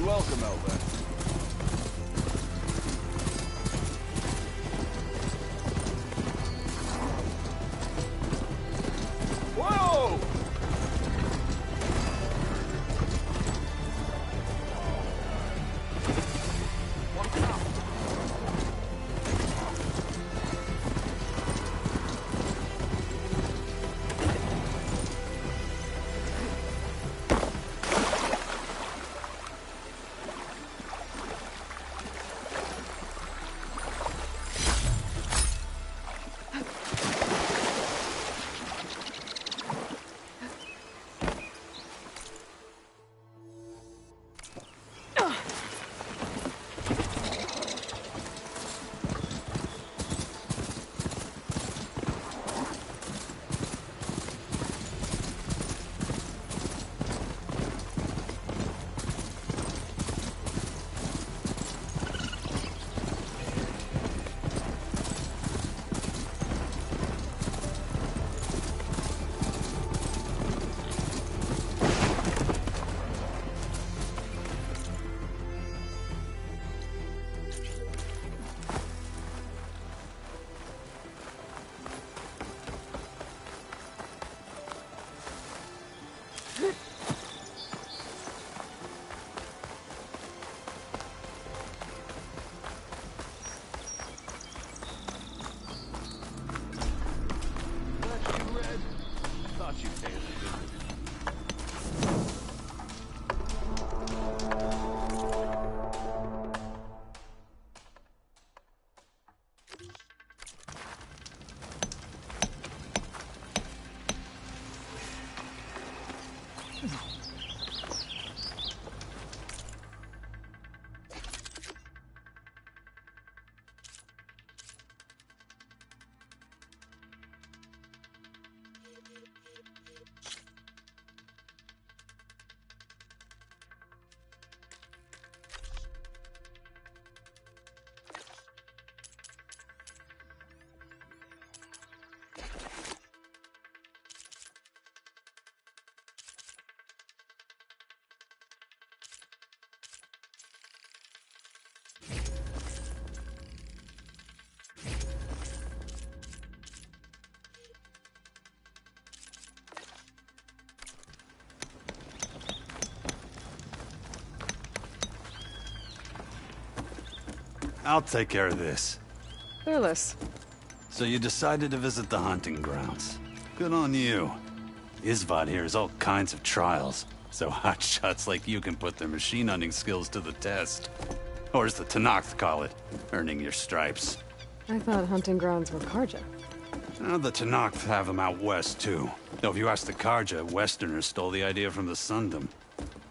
welcome, Elva. Whoa! I'll take care of this. Fearless. So you decided to visit the hunting grounds. Good on you. Isvad here has all kinds of trials, so hotshots like you can put their machine hunting skills to the test. Or as the Tenakth call it, earning your stripes. I thought hunting grounds were Karja. The Tenakth have them out west, too. Though if you ask the Karja, Westerners stole the idea from the Sundom.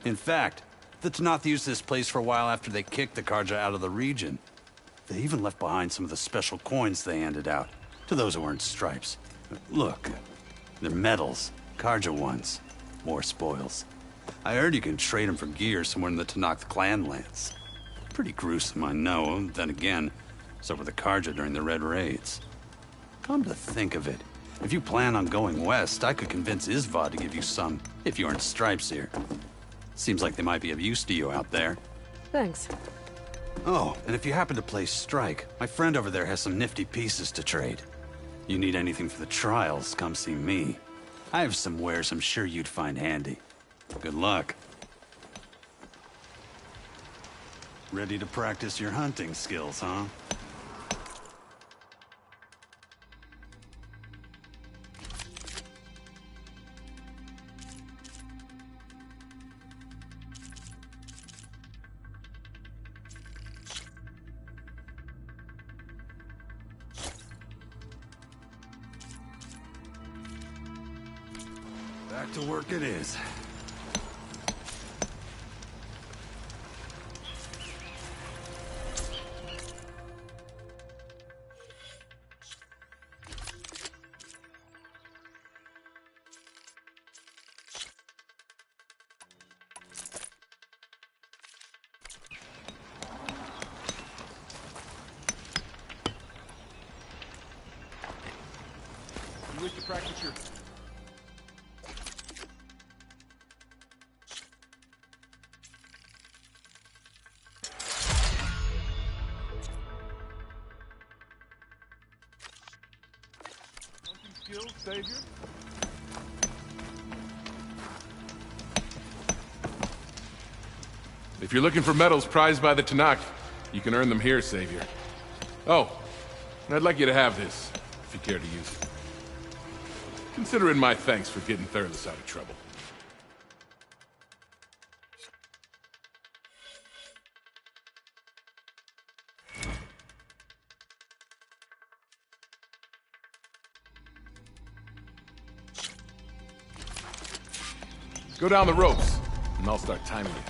In fact, the Tenakth used this place for a while after they kicked the Karja out of the region. They even left behind some of the special coins they handed out, to those who earned stripes. Look, they're medals, Karja ones. More spoils. I heard you can trade them for gear somewhere in the Tenakth clan lands. Pretty gruesome, I know. Then again, so were the Karja during the Red Raids. Come to think of it, if you plan on going west, I could convince Isvad to give you some, if you earn stripes here. Seems like they might be of use to you out there. Thanks. Oh, and if you happen to play Strike, my friend over there has some nifty pieces to trade. You need anything for the trials, come see me. I have some wares I'm sure you'd find handy. Good luck. Ready to practice your hunting skills, huh? Back to work it is. You wish to practice your... skills, Savior? If you're looking for medals prized by the Tanakh, you can earn them here, Savior. Oh, and I'd like you to have this, if you care to use it. Consider it my thanks for getting Thurles out of trouble. Go down the ropes, and I'll start timing you.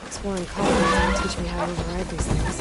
Exploring colonies will teach me how to override these things.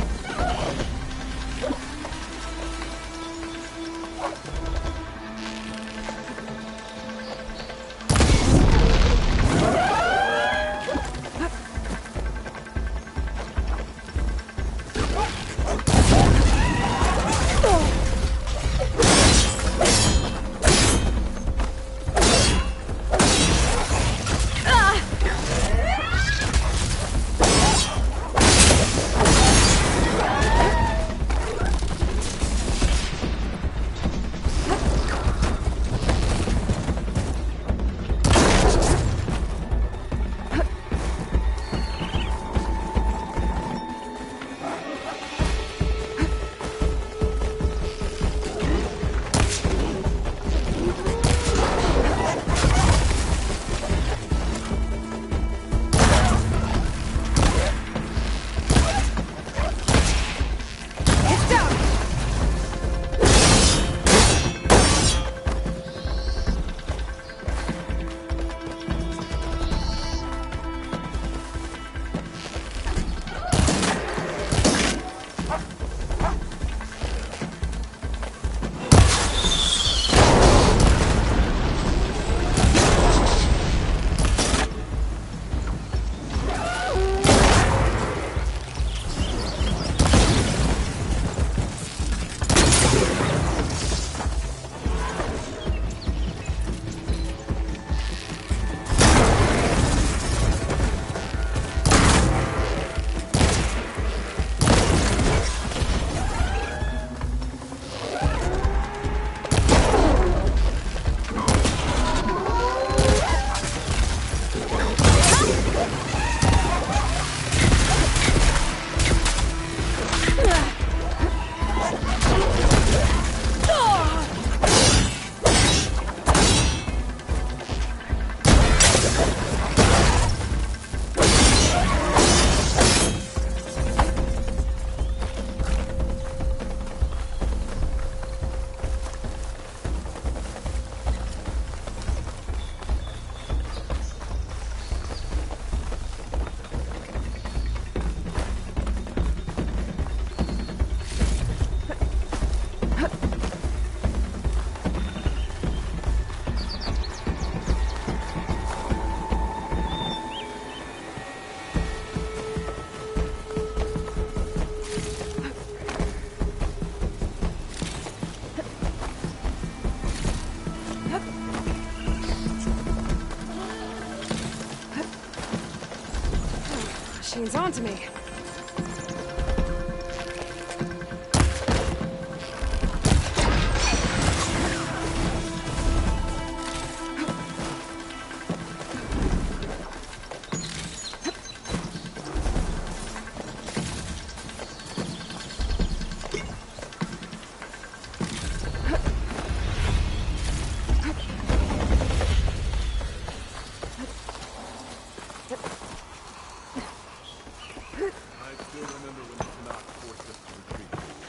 Machine's onto me.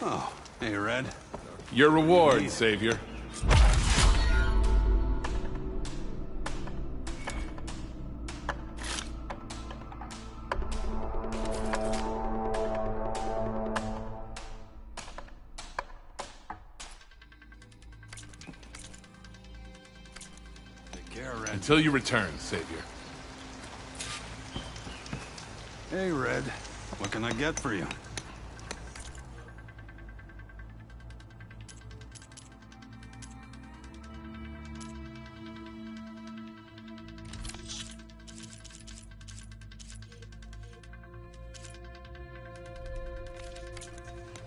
Oh, hey, Red. Your reward, Savior. Take care, Red. Until you return, Savior. Hey, Red. What can I get for you?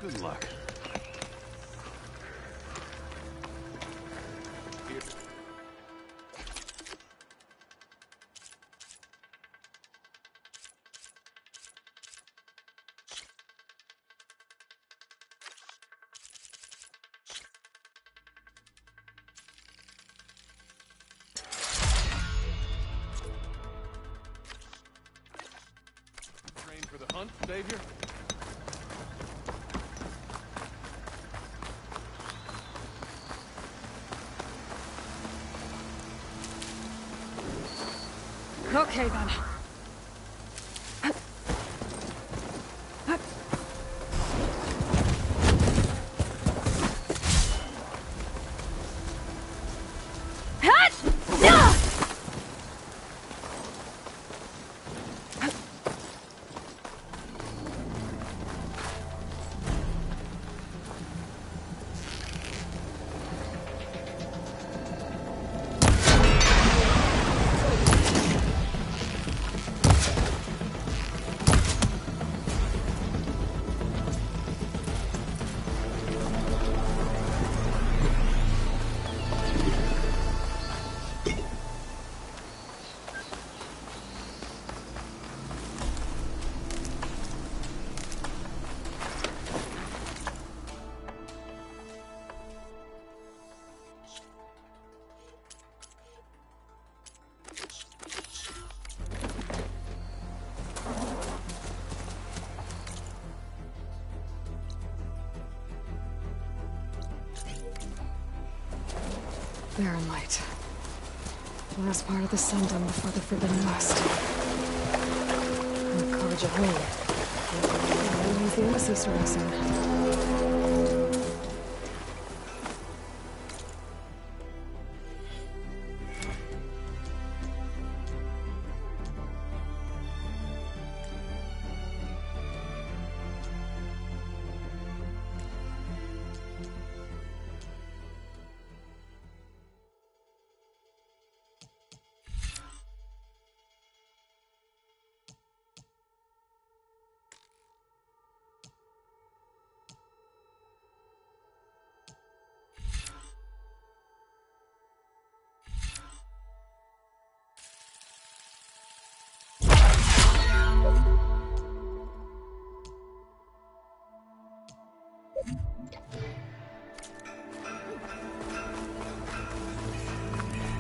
Good luck. on, Savior? Okay, then. Barren light. Last part of the Sundom before the Forbidden West. And Karja home. Use the embassy story soon.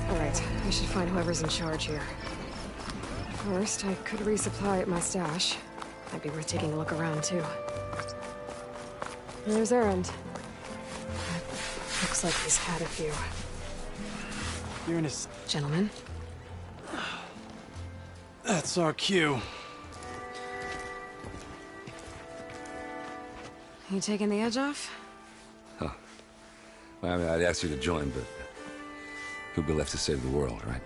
Alright, I should find whoever's in charge here. First, I could resupply at my stash. Might be worth taking a look around, too. There's Erend. Looks like he's had a few. You're in his... Gentlemen? That's our cue. You taking the edge off? Huh. Well, I mean, I'd ask you to join, but... who'd be left to save the world, right?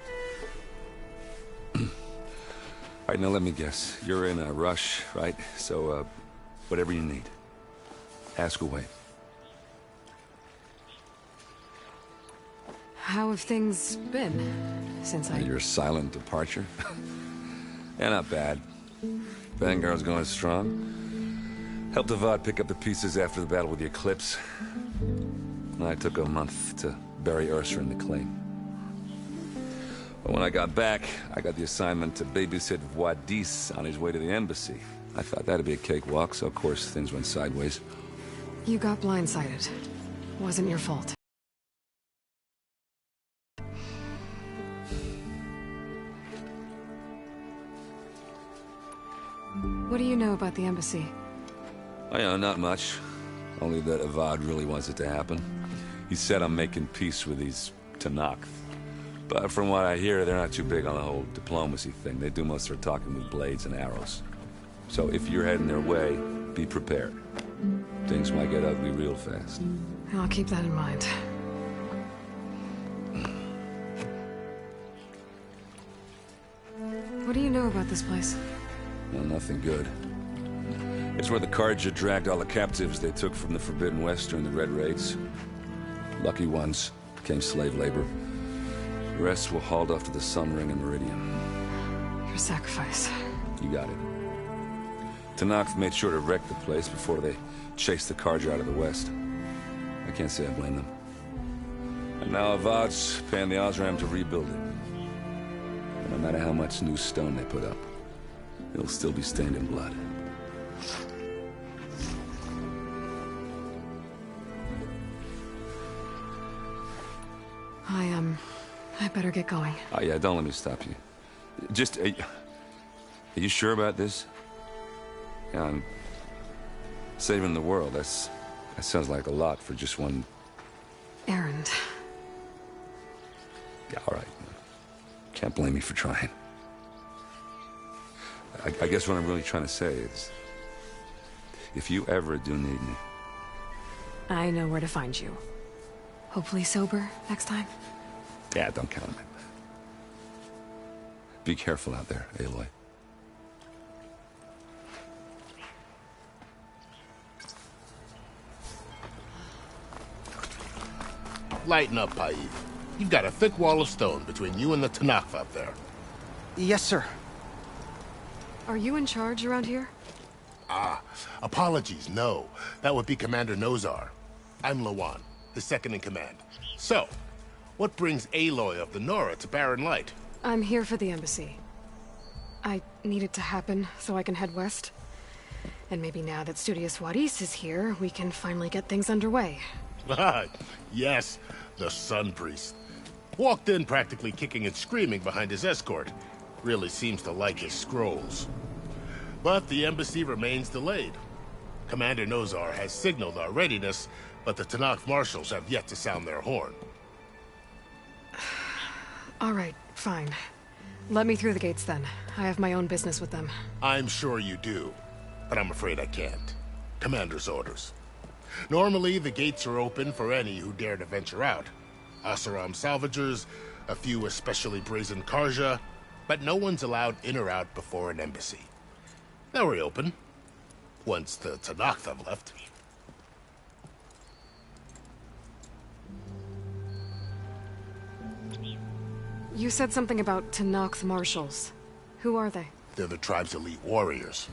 All right, now let me guess. You're in a rush, right? So, whatever you need. Ask away. How have things been since Your silent departure? Yeah, not bad. Vanguard's going strong. Helped Avad pick up the pieces after the battle with the Eclipse. I took a month to bury Ursa in the claim. But when I got back, I got the assignment to babysit Wadis on his way to the embassy. I thought that'd be a cakewalk, so of course things went sideways. You got blindsided. Wasn't your fault. What do you know about the embassy? Oh, yeah, not much. Only that Avad really wants it to happen. He said I'm making peace with these Tanakh. But from what I hear, they're not too big on the whole diplomacy thing. They do most of their talking with blades and arrows. So if you're heading their way, be prepared. Things might get ugly real fast. I'll keep that in mind. What do you know about this place? Well, nothing good. It's where the Karja dragged all the captives they took from the Forbidden West during the Red Raids. Lucky ones became slave labor. The rest were hauled off to the Sun Ring and Meridian. Your sacrifice. You got it. Tanakh made sure to wreck the place before they chased the Karja out of the West. I can't say I blame them. And now Avad's paying the Osram to rebuild it. But no matter how much new stone they put up, it'll still be stained in blood. I better get going. Oh yeah, don't let me stop you. Just, are you sure about this? And saving the world, that sounds like a lot for just one... Errand. Yeah, all right. Can't blame me for trying. I guess what I'm really trying to say is, if you ever do need me... I know where to find you. Hopefully sober next time. Yeah, don't count on it. Be careful out there, Aloy. Lighten up, Paid. You've got a thick wall of stone between you and the Tanakh up there. Yes, sir. Are you in charge around here? Apologies, no. That would be Commander Nozar. I'm Lawan, his second-in-command. So, what brings Aloy of the Nora to Barren Light? I'm here for the embassy. I need it to happen so I can head west. And maybe now that Studious Wadis is here, we can finally get things underway. Yes, the Sun Priest. Walked in practically kicking and screaming behind his escort. Really seems to like his scrolls. But the embassy remains delayed. Commander Nozar has signaled our readiness, but the Tanakh marshals have yet to sound their horn. All right, fine. Let me through the gates then. I have my own business with them. I'm sure you do, but I'm afraid I can't. Commander's orders. Normally, the gates are open for any who dare to venture out. Asaram salvagers, a few especially brazen Karja, but no one's allowed in or out before an embassy. They'll reopen, once the Tanakh have left. You said something about Tanakh marshals. Who are they? They're the tribe's elite warriors.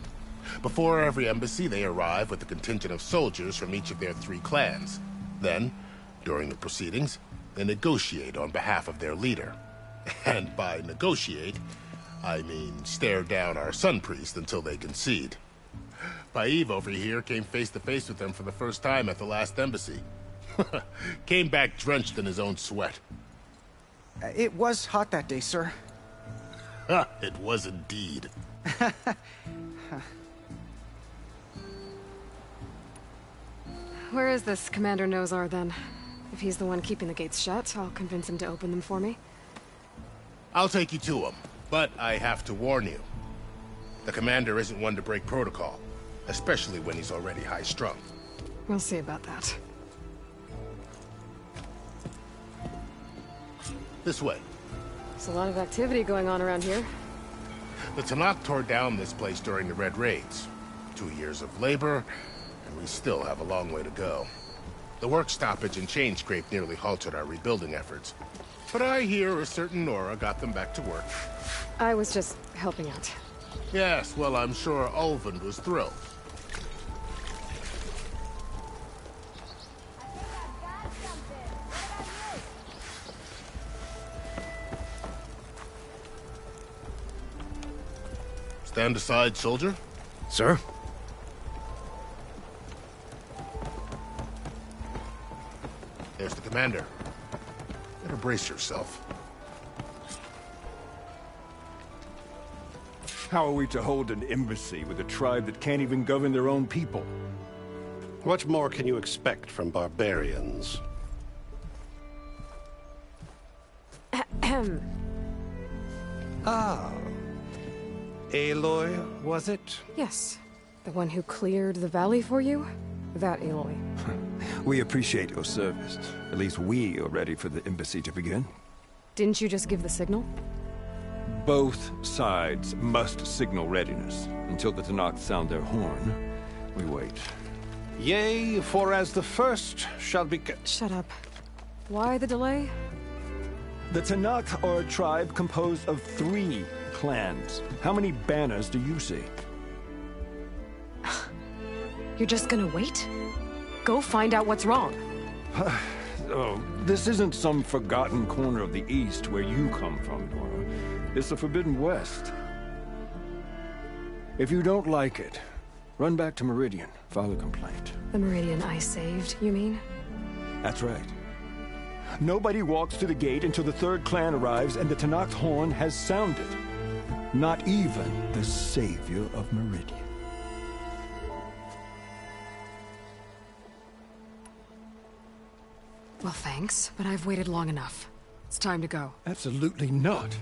Before every embassy, they arrive with a contingent of soldiers from each of their 3 clans. Then, during the proceedings, they negotiate on behalf of their leader. And by negotiate, I mean stare down our Sun Priest until they concede. Paev over here came face to face with them for the first time at the last embassy. Came back drenched in his own sweat. It was hot that day, sir. It was indeed. Where is this Commander Nozar, then? If he's the one keeping the gates shut, I'll convince him to open them for me. I'll take you to him, but I have to warn you. The commander isn't one to break protocol, especially when he's already high-strung. We'll see about that. This way. There's a lot of activity going on around here. The Tanakh tore down this place during the Red Raids. 2 years of labor, and we still have a long way to go. The work stoppage and chain scrape nearly halted our rebuilding efforts. But I hear a certain Nora got them back to work. I was just helping out. Yes, well, I'm sure Ulvund was thrilled. Stand aside, soldier. Sir? There's the commander. Better brace yourself. How are we to hold an embassy with a tribe that can't even govern their own people? What more can you expect from barbarians? Ah. Aloy, was it? Yes. The one who cleared the valley for you? That Aloy. We appreciate your service. At least we are ready for the embassy to begin. Didn't you just give the signal? Both sides must signal readiness. Until the Tanakh sound their horn, we wait. Yea, for as the first shall be... Shut up. Why the delay? The Tanakh are a tribe composed of 3 clans. How many banners do you see? You're just gonna wait? Go find out what's wrong. Oh, this isn't some forgotten corner of the East where you come from, Nora. It's the Forbidden West. If you don't like it, run back to Meridian, file a complaint. The Meridian I saved, you mean? That's right. Nobody walks to the gate until the 3rd clan arrives and the Tanakh horn has sounded. Not even the savior of Meridian. Well, thanks, but I've waited long enough. It's time to go. Absolutely not.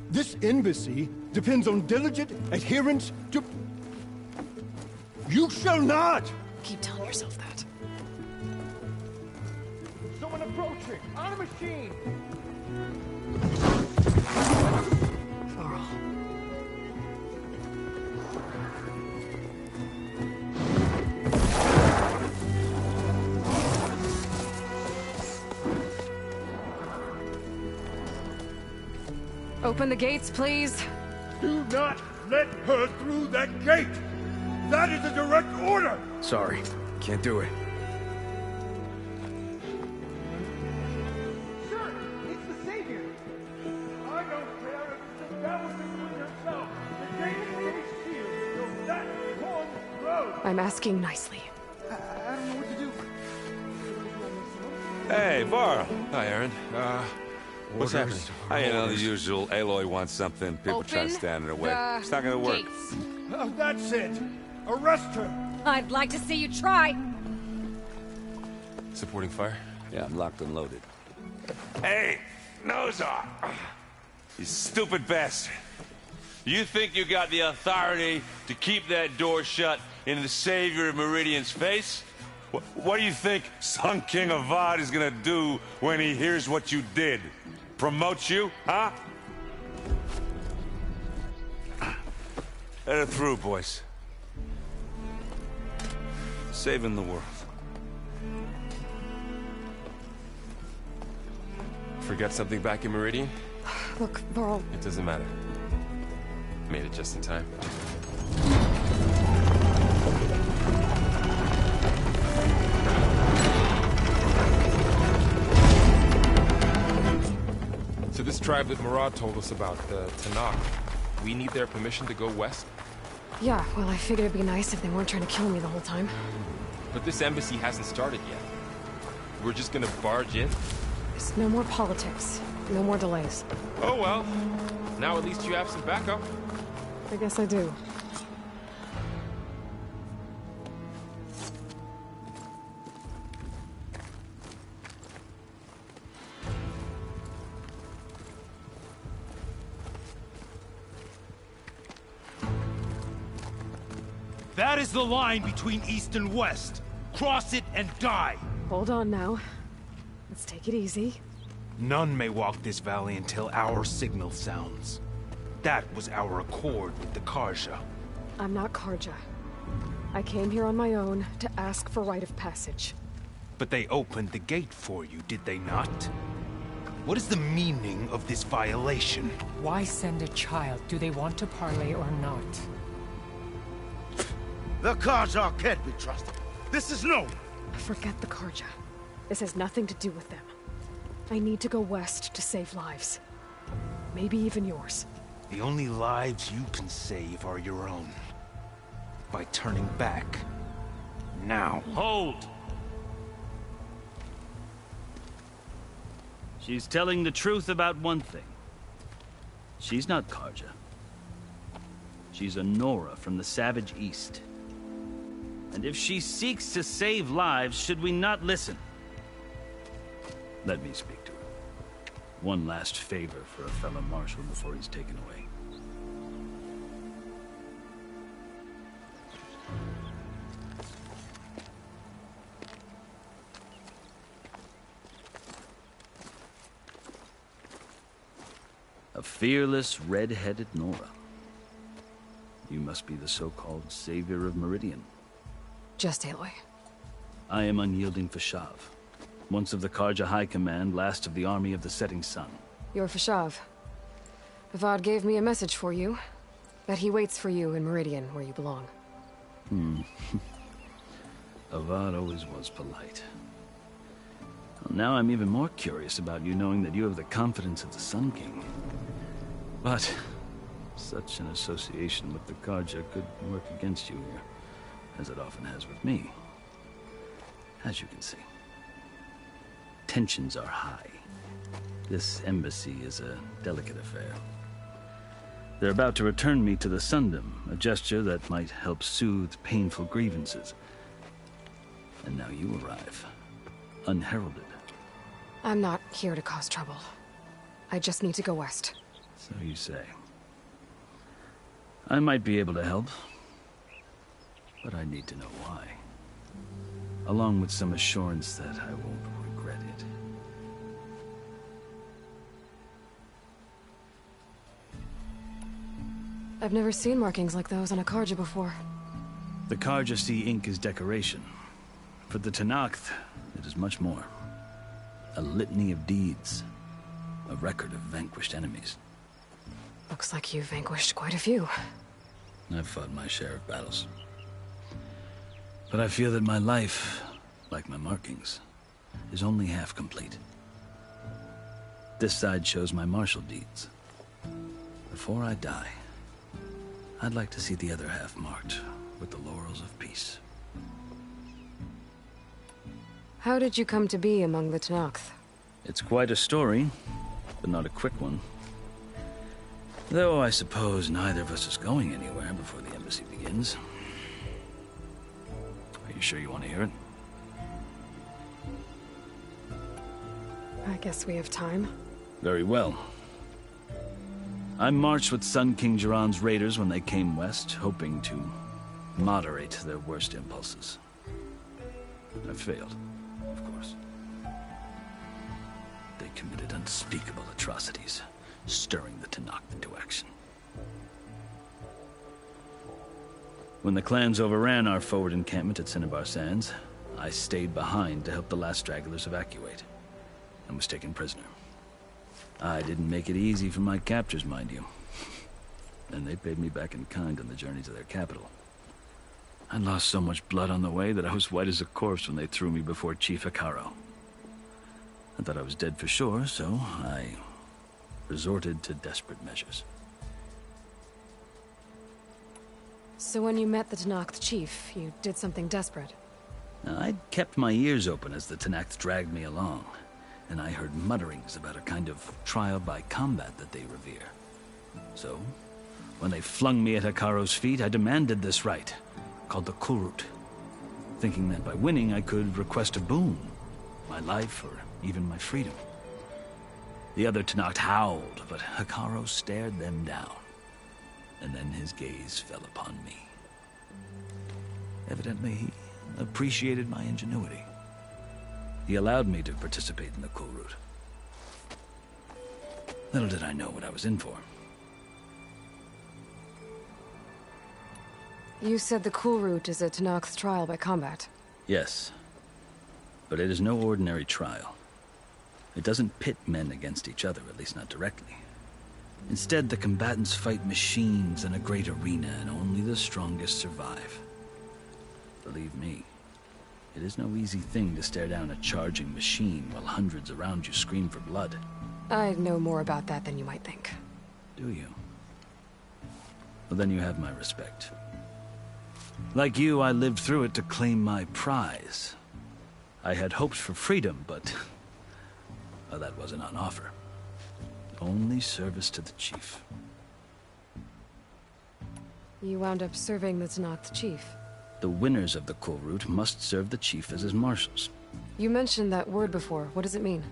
This embassy depends on diligent adherence to... You shall not! Keep telling yourself that. Someone approaching! On a machine! Varl. Open the gates, please. Do not let her through that gate! That is a direct order! Sorry, can't do it. Sir, it's the Savior! I don't care if it's the devil between herself. The gate is sealed, so that one road! I'm asking nicely. I don't know what to do. Hey, Varl. Hi, Aaron. What's happening? You know, the usual. Aloy wants something. People try to stand in her way. It's not gonna work. Gates. Oh, that's it! Arrest her! I'd like to see you try. Supporting fire? Yeah, I'm locked and loaded. Hey, nose off! You stupid bastard. You think you got the authority to keep that door shut in the Savior of Meridian's face? What do you think Sun King Avad is gonna do when he hears what you did? Promote you, huh? Let her through, boys. Saving the world. Forget something back in Meridian? Look, Varl, It doesn't matter. Made it just in time. So this tribe that Murad told us about, the Tanakh, we need their permission to go west? yeah, well, I figured it'd be nice if they weren't trying to kill me the whole time. But this embassy hasn't started yet. We're just gonna barge in? There's no more politics. No more delays. Oh well. Now at least you have some backup. I guess I do. That is the line between East and West. Cross it and die. Hold on now. Let's take it easy. None may walk this valley until our signal sounds. That was our accord with the Karja. I'm not Karja. I came here on my own to ask for rite of passage. But they opened the gate for you, did they not? What is the meaning of this violation? Why send a child? Do they want to parley or not? The Karja can't be trusted. This is known. Forget the Karja. This has nothing to do with them. I need to go west to save lives. Maybe even yours. The only lives you can save are your own. By turning back. Now. Hold! She's telling the truth about one thing. She's not Karja. She's a Nora from the Savage East. And if she seeks to save lives, should we not listen? Let me speak to her. One last favor for a fellow marshal before he's taken away. A fearless, red-headed Nora. You must be the so-called Savior of Meridian. Just Aloy. I am Unyielding Fashav. Once of the Karja High Command, last of the Army of the Setting Sun. You're Fashav. Avad gave me a message for you. That he waits for you in Meridian, where you belong. Avad always was polite. Well, now I'm even more curious about you knowing that you have the confidence of the Sun King. But such an association with the Karja could work against you here, as it often has with me. As you can see. Tensions are high. This embassy is a delicate affair. They're about to return me to the Sundom, a gesture that might help soothe painful grievances. And now you arrive, unheralded. I'm not here to cause trouble. I just need to go west. So you say. I might be able to help, but I need to know why. Along with some assurance that I won't regret it. I've never seen markings like those on a Karja before. The Karja see ink as decoration. For the Tenakth, it is much more. A litany of deeds. A record of vanquished enemies. Looks like you've vanquished quite a few. I've fought my share of battles. But I feel that my life, like my markings, is only half complete. This side shows my martial deeds. Before I die, I'd like to see the other half marked with the laurels of peace. How did you come to be among the Tenakth? It's quite a story, but not a quick one. Though I suppose neither of us is going anywhere before the embassy begins. Are you sure you want to hear it? I guess we have time. Very well. I marched with Sun King Jiran's raiders when they came west, hoping to moderate their worst impulses. I failed, of course. They committed unspeakable atrocities, stirring the Tenakth into action. When the clans overran our forward encampment at Cinnabar Sands, I stayed behind to help the last stragglers evacuate, and was taken prisoner. I didn't make it easy for my captors, mind you. And they paid me back in kind on the journey to their capital. I lost so much blood on the way that I was white as a corpse when they threw me before Chief Hekaro. I thought I was dead for sure, so I resorted to desperate measures. So when you met the Tenakth chief, you did something desperate? Now, I'd kept my ears open as the Tenakth dragged me along, and I heard mutterings about a kind of trial by combat that they revere. So, when they flung me at Hekaro's feet, I demanded this right, called the Kulrut, thinking that by winning I could request a boon, my life or even my freedom. The other Tenakth howled, but Hekaro stared them down, and then his gaze fell upon me. Evidently, he appreciated my ingenuity. He allowed me to participate in the Kulrut. Little did I know what I was in for. You said the Kulrut is a Tenakth trial by combat. Yes, but it is no ordinary trial. It doesn't pit men against each other, at least not directly. Instead, the combatants fight machines in a great arena, and only the strongest survive. Believe me, it is no easy thing to stare down a charging machine while hundreds around you scream for blood. I know more about that than you might think. Do you? Well, then you have my respect. Like you, I lived through it to claim my prize. I had hoped for freedom, but well, that wasn't on offer. Only service to the chief. You wound up serving the Tenakth chief. The winners of the Kulrut must serve the chief as his marshals. You mentioned that word before. What does it mean?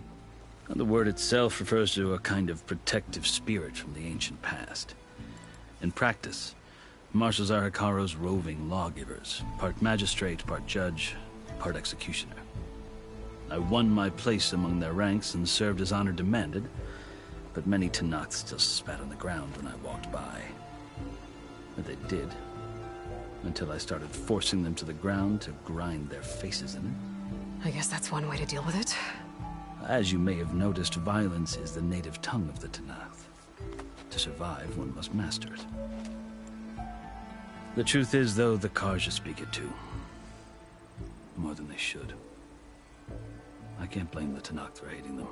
The word itself refers to a kind of protective spirit from the ancient past. In practice, marshals are Hekaro's roving lawgivers, part magistrate, part judge, part executioner. I won my place among their ranks and served as honor demanded, but many Tenakth still spat on the ground when I walked by. But they did, until I started forcing them to the ground to grind their faces in it. I guess that's one way to deal with it. As you may have noticed, violence is the native tongue of the Tenakth. To survive, one must master it. The truth is, though, the Karja speak it too. More than they should. I can't blame the Tenakth for hating them.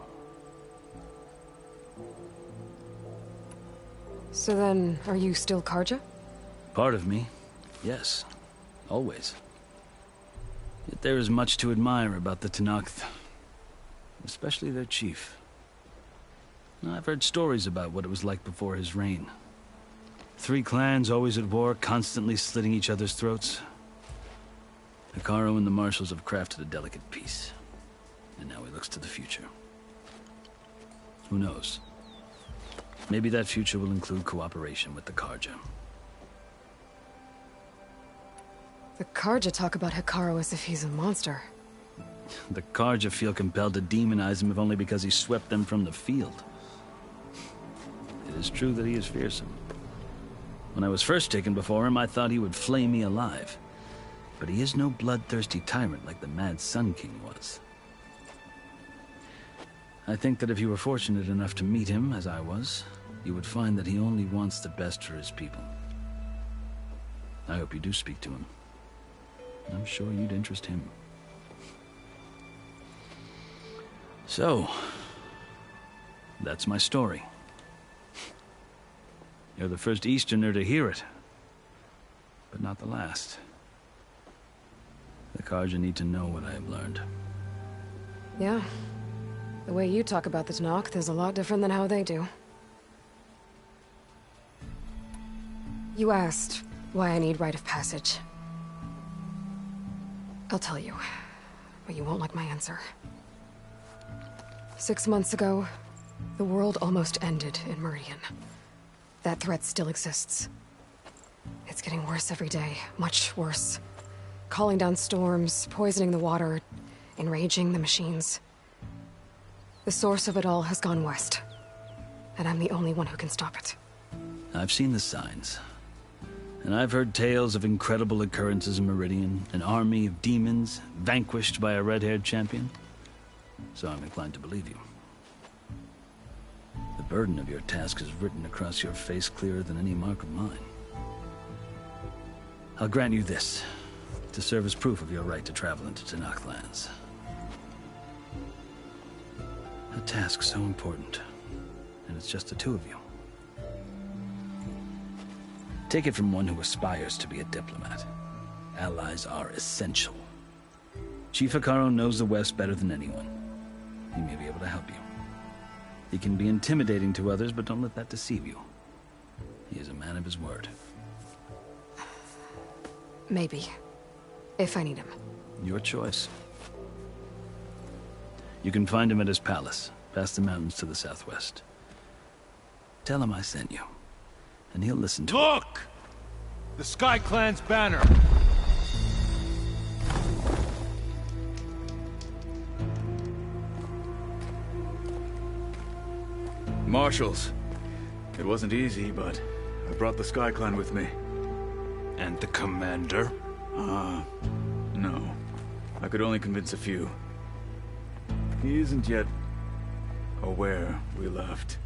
So then, are you still Karja? Part of me, yes. Always. Yet there is much to admire about the Tenakth. Especially their chief. I've heard stories about what it was like before his reign. 3 clans always at war, constantly slitting each other's throats. Hekaro and the marshals have crafted a delicate peace. And now he looks to the future. Who knows? Maybe that future will include cooperation with the Karja. The Karja talk about Hikaru as if he's a monster. The Karja feel compelled to demonize him if only because he swept them from the field. It is true that he is fearsome. When I was first taken before him, I thought he would flay me alive. But he is no bloodthirsty tyrant like the Mad Sun King was. I think that if you were fortunate enough to meet him, as I was, you would find that he only wants the best for his people. I hope you do speak to him. I'm sure you'd interest him. So, that's my story. You're the first Easterner to hear it, but not the last. The Karja need to know what I have learned. Yeah. The way you talk about the Tanakh is a lot different than how they do. You asked why I need rite of passage. I'll tell you, but you won't like my answer. 6 months ago, the world almost ended in Meridian. That threat still exists. It's getting worse every day, much worse. Calling down storms, poisoning the water, enraging the machines. The source of it all has gone west, and I'm the only one who can stop it. I've seen the signs. And I've heard tales of incredible occurrences in Meridian, an army of demons vanquished by a red-haired champion. So I'm inclined to believe you. The burden of your task is written across your face clearer than any mark of mine. I'll grant you this, to serve as proof of your right to travel into Tanakh lands. A task so important, and it's just the two of you. Take it from one who aspires to be a diplomat. Allies are essential. Chief Hikaru knows the West better than anyone. He may be able to help you. He can be intimidating to others, but don't let that deceive you. He is a man of his word. Maybe. If I need him. Your choice. You can find him at his palace, past the mountains to the southwest. Tell him I sent you, and he'll listen to it. Look! The Sky Clan's banner! Marshals. It wasn't easy, but I brought the Sky Clan with me. And the commander? No. I could only convince a few. He isn't yet aware we left.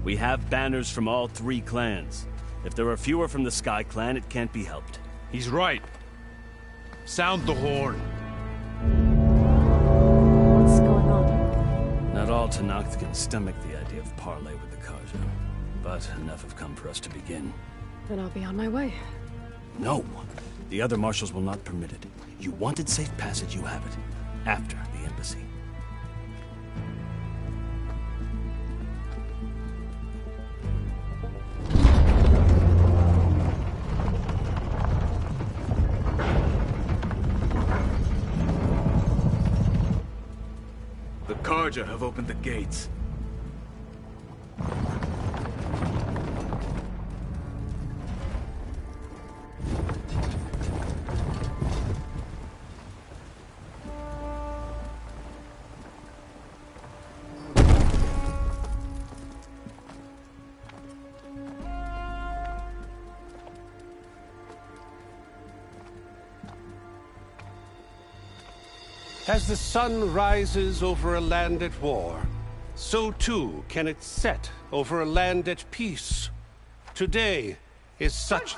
We have banners from all 3 clans. If there are fewer from the Sky Clan, it can't be helped. He's right. Sound the horn. What's going on? Not all Tanakh can stomach the idea of parley with the Karja, but enough have come for us to begin. Then I'll be on my way. No! The other marshals will not permit it. You wanted safe passage, you have it. After the embassy. The Karja have opened the gates. As the sun rises over a land at war, so too can it set over a land at peace. Today is such...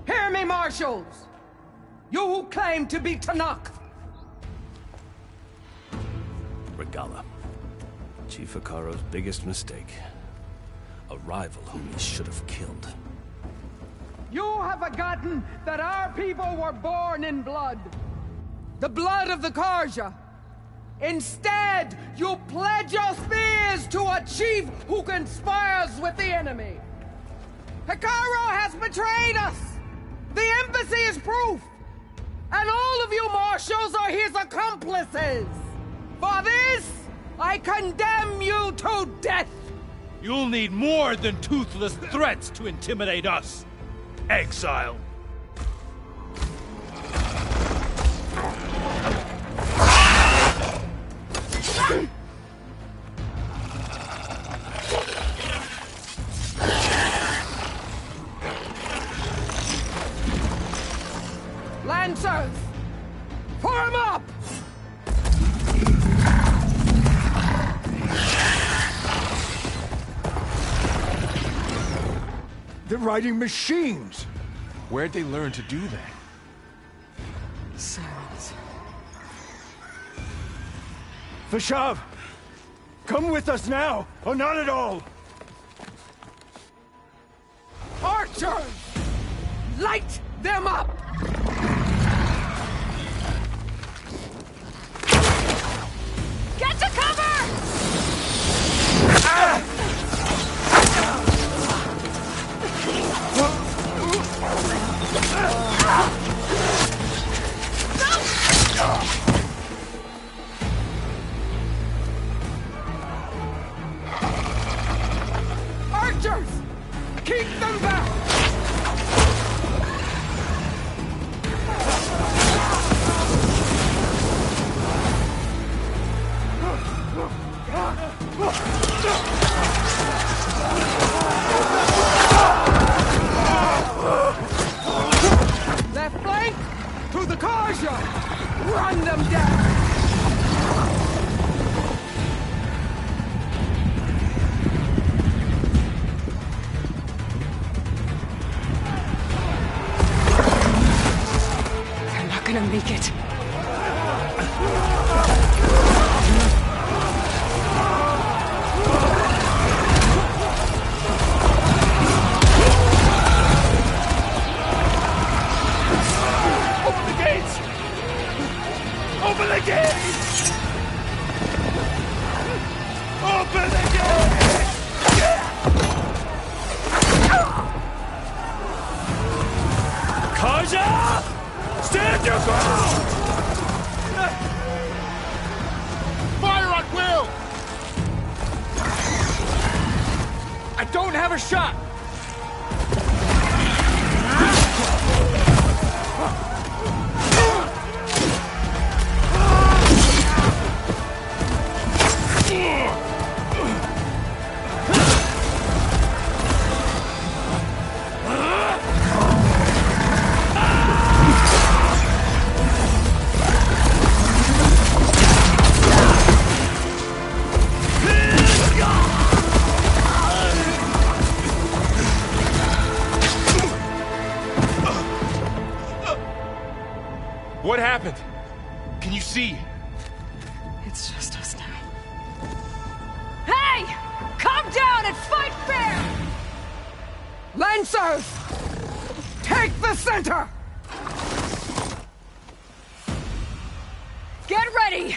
Hear me, marshals! You who claim to be Tanakh! Regala. Chief Hikaru's biggest mistake. A rival whom he should have killed. You have forgotten that our people were born in blood. The blood of the Karja. Instead, you pledge your spears to a chief who conspires with the enemy. Hikaru has betrayed us! The embassy is proof! And all of you marshals are his accomplices! For this, I condemn you to death! You'll need more than toothless threats to intimidate us. Exile. Lancers! Form up! They're riding machines! Where'd they learn to do that? Silence. Vashav! Come with us now, or not at all! Archers! Light them up! Get to cover! Archers! Keep them back! Left flank! To the Karja! Run them down! They're not gonna make it. Open the gates! Open the gates! Open the gates! Kaja! Stand your ground! Fire at will! I don't have a shot! What happened? Can you see? It's just us now. Hey! Calm down and fight fair! Lancers! Take the center! Get ready!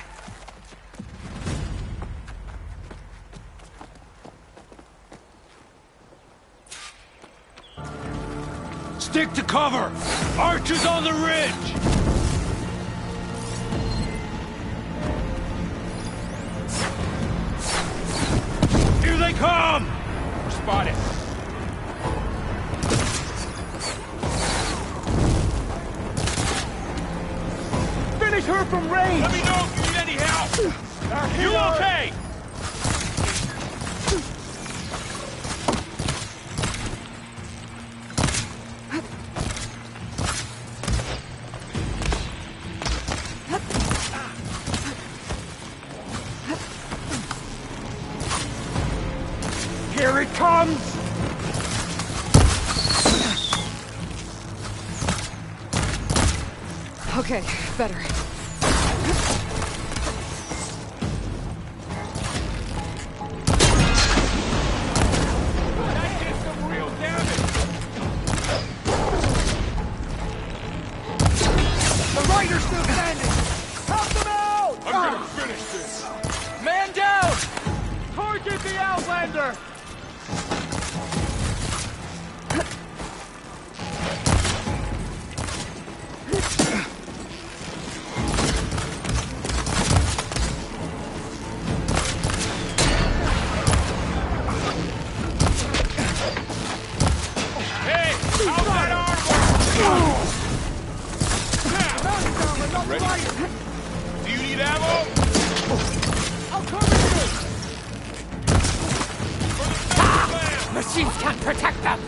Stick to cover! Archers on the ridge! Here they come! We're spotted. Finish her from range! Let me know if you need any help! You okay? Here it comes! Okay, better. That did some real damage! The rider's still standing! Help them out! I'm gonna finish this! Man down! Target the Outlander! machines can't protect them!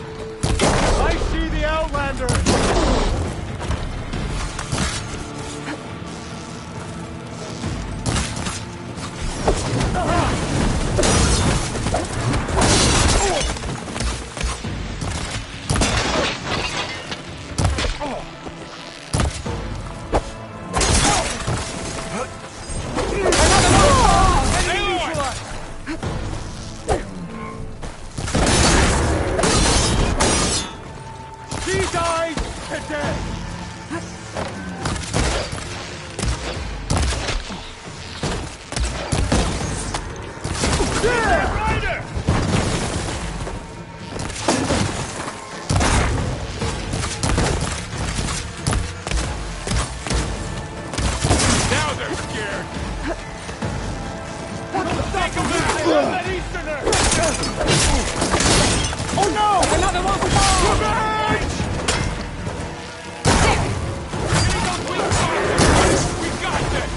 I see the Outlander! Oh no! Another one! We got this!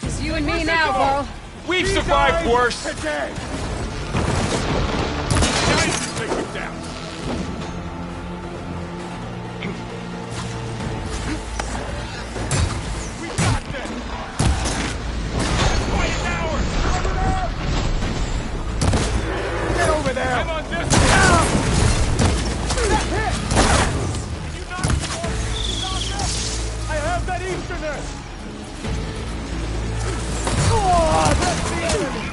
It's you and me now, Carl. We've survived worse! Today. Now you can take him down. We got this! Quiet tower! Get over there! I'm on this! That hit! Can you knock me off? I have that Easterner! Oh, that's the enemy!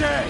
day!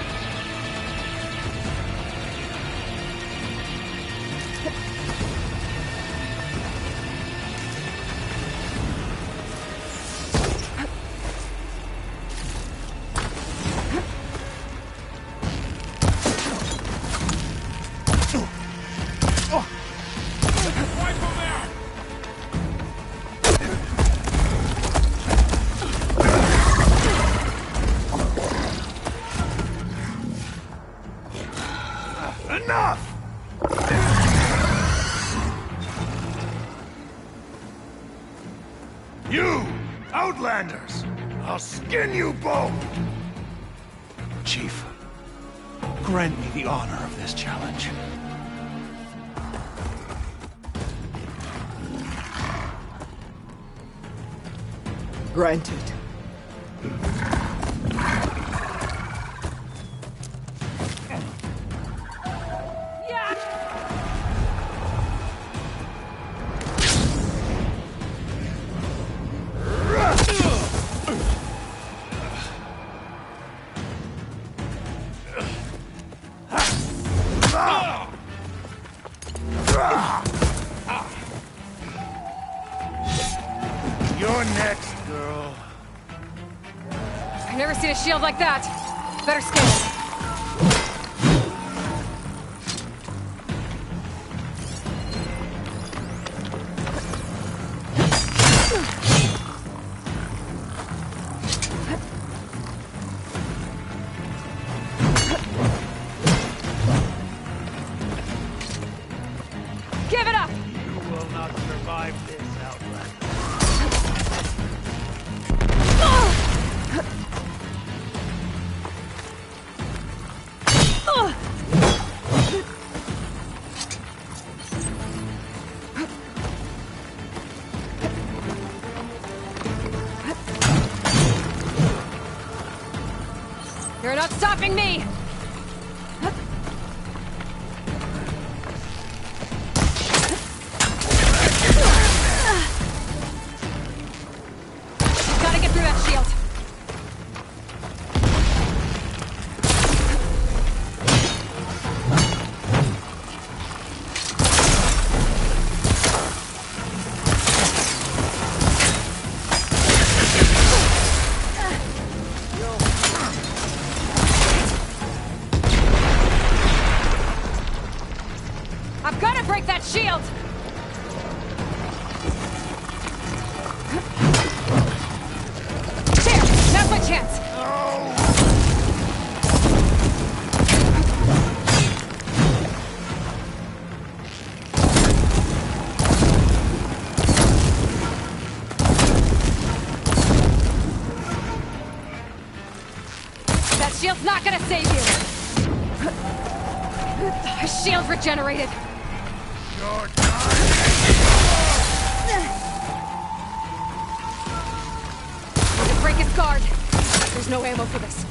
Enough! You, Outlanders! I'll skin you both! Chief, grant me the honor of this challenge. Granted. You're next, girl. I've never seen a shield like that. Better scan it. Give it up! You will not survive this, Outlander. You're not stopping me! Gotta get through that shield. I've gotta break that shield! There! Now's my chance! That shield's not gonna save you! Shield regenerated! Need to break his guard. There's no ammo for this.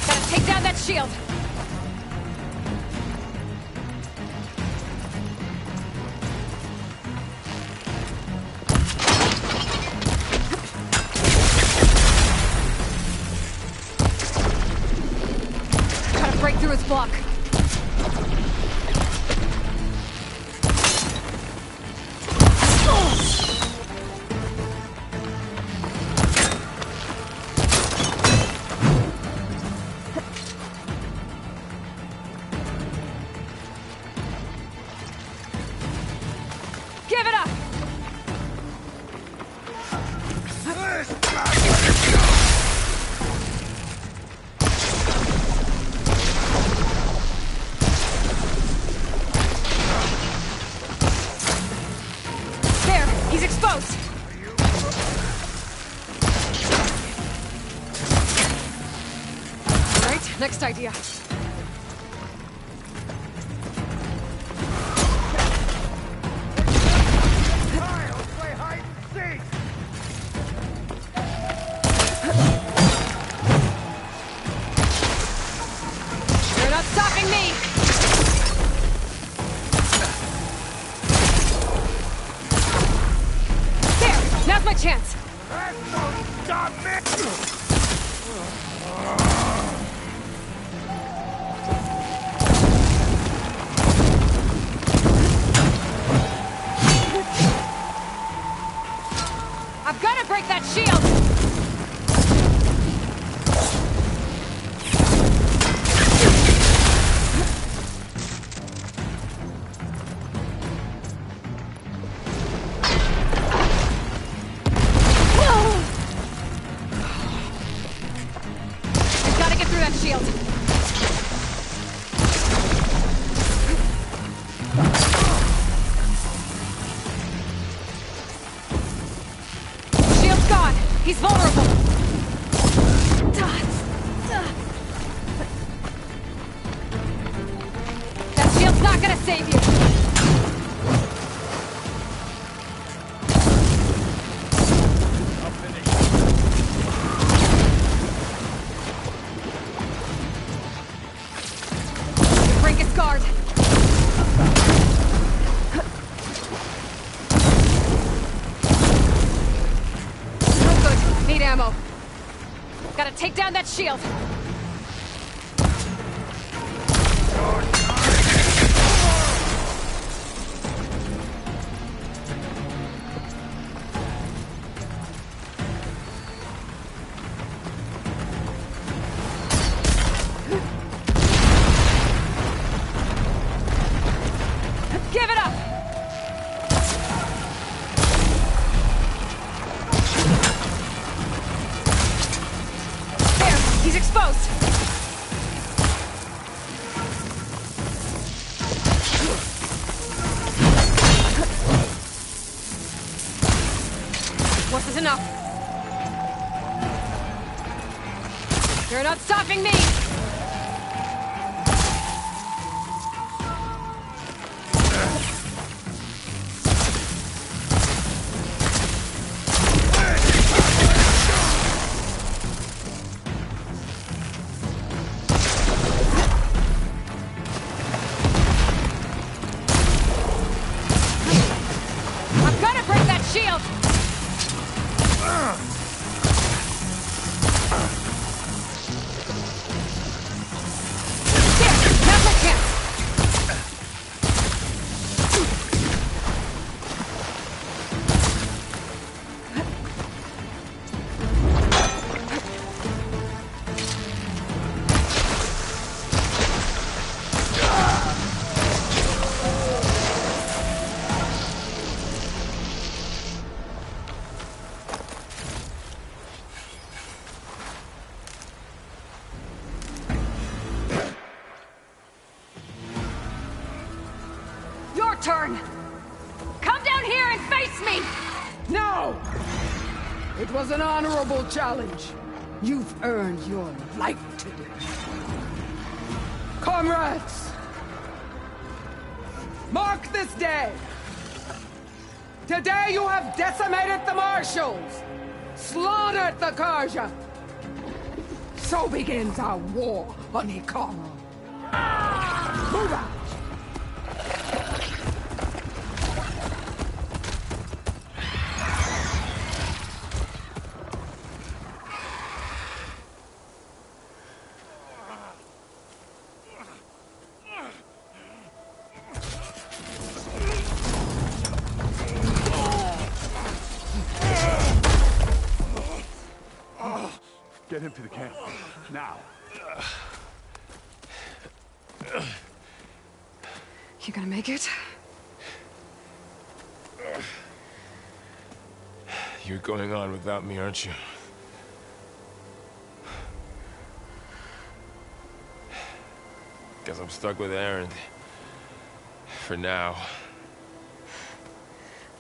Gotta take down that shield. Break through his block. Give it up! He's exposed! All right, next idea. Play hide and seek! You're not stopping me! that shield! Shield's gone! He's vulnerable! That shield's not gonna save you! Break its guard! No good. Need ammo. Gotta take down that shield! Give it up! There! He's exposed! Wasn't enough. You're not stopping me! I'm gonna break that shield! There! Now's my chance! Your turn! Come down here and face me! No! It was an honorable challenge. You've earned your life today. Comrades! Mark this day! Today you have decimated the Marshals! Slaughtered the Karja! So begins our war on Ikara. Move out! Get him to the camp. Now. You gonna make it? You're going on without me, aren't you? Guess I'm stuck with Aaron. For now.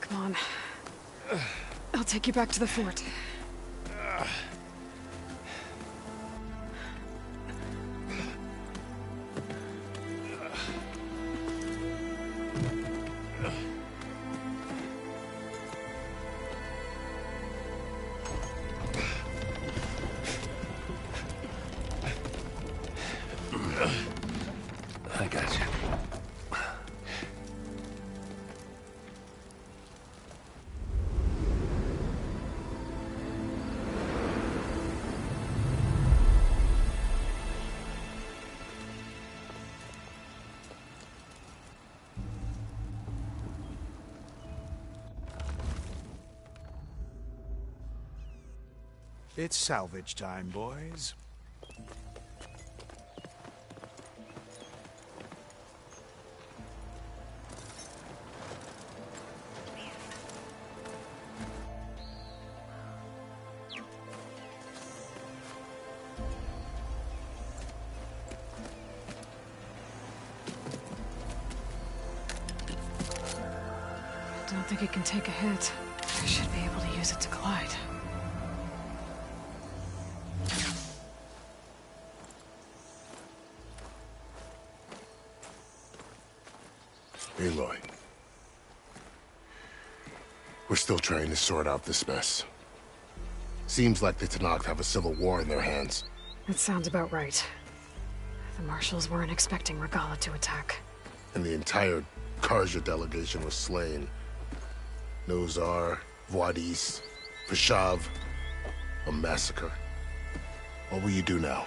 Come on. I'll take you back to the fort. I got you. It's salvage time, boys. think it can take a hit. I should be able to use it to glide. Aloy. We're still trying to sort out this mess. Seems like the Tenakth have a civil war in their hands. That sounds about right. The Marshals weren't expecting Regala to attack. And the entire Karja delegation was slain. Nozar, Voidis, Vashav. A massacre. What will you do now?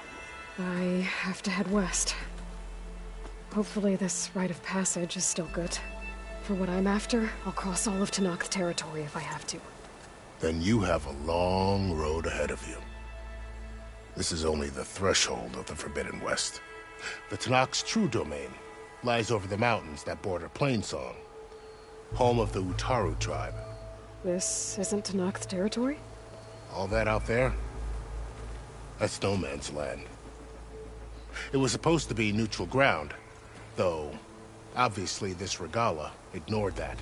I have to head west. Hopefully this rite of passage is still good. For what I'm after, I'll cross all of Tenakth territory if I have to. Then you have a long road ahead of you. This is only the threshold of the Forbidden West. The Tenakth's true domain lies over the mountains that border Plainsong, home of the Utaru tribe. This isn't Tenakth territory? All that out there? That's no man's land. It was supposed to be neutral ground, though obviously this Regala ignored that.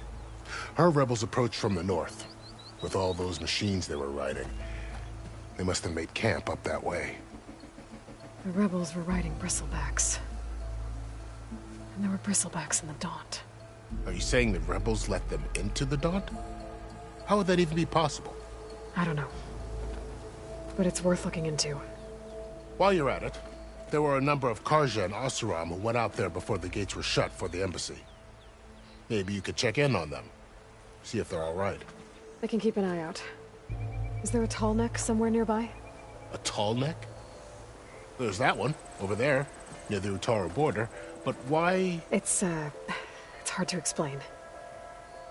Her rebels approached from the north, with all those machines they were riding. They must have made camp up that way. The rebels were riding bristlebacks. And there were bristlebacks in the Daunt. Are you saying the rebels let them into the Daunt? How would that even be possible? I don't know. But it's worth looking into. While you're at it, there were a number of Karja and Oseram who went out there before the gates were shut for the embassy. Maybe you could check in on them. See if they're all right. I can keep an eye out. Is there a tall neck somewhere nearby? A tall neck? There's that one, over there, near the Utaru border. But why... It's hard to explain.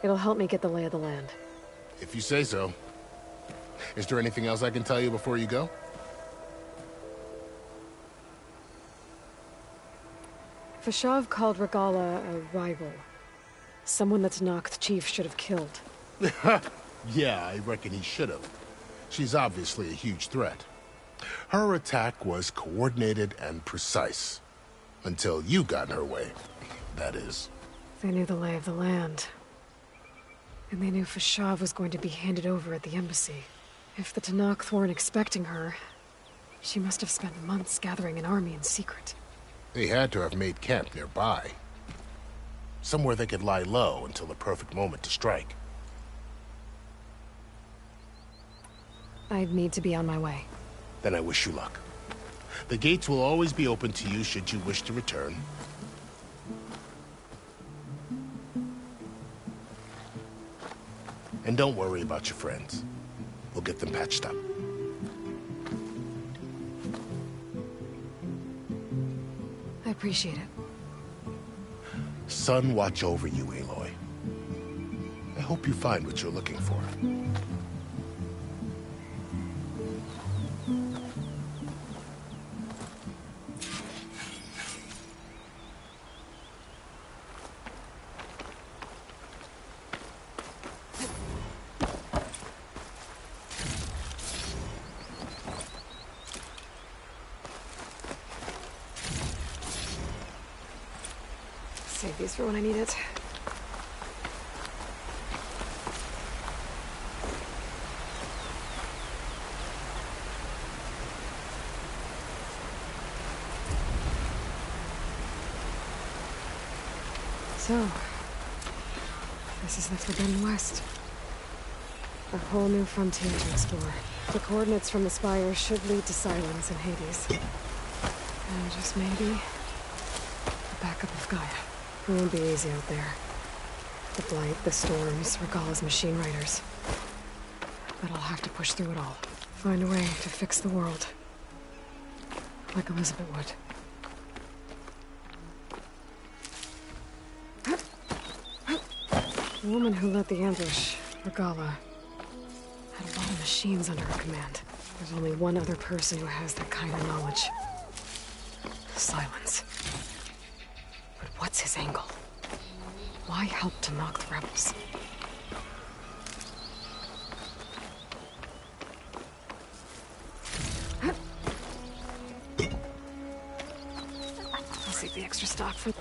It'll help me get the lay of the land. If you say so. Is there anything else I can tell you before you go? Vashav called Regala a rival. Someone that Tenakth chief should have killed. Yeah, I reckon he should have. She's obviously a huge threat. Her attack was coordinated and precise. Until you got in her way, that is. They knew the lay of the land. And they knew Vashav was going to be handed over at the embassy. If the Tenakth weren't expecting her, she must have spent months gathering an army in secret. They had to have made camp nearby. Somewhere they could lie low until the perfect moment to strike. I'd need to be on my way. Then I wish you luck. The gates will always be open to you should you wish to return. And don't worry about your friends. We'll get them patched up. I appreciate it. Sun watch over you, Aloy. I hope you find what you're looking for. Save these for when I need it. So, this is the Forbidden West. A whole new frontier to explore. The coordinates from the spire should lead to Silence and Hades. And just maybe, the backup of Gaia. It won't be easy out there. The Blight, the Storms, Regala's machine riders. But I'll have to push through it all. Find a way to fix the world. Like Elizabeth would. The woman who led the ambush, Regala, had a lot of machines under her command. There's only one other person who has that kind of knowledge. Silence. But what's his angle? Why help to knock the rebels? I'll save the extra stock for...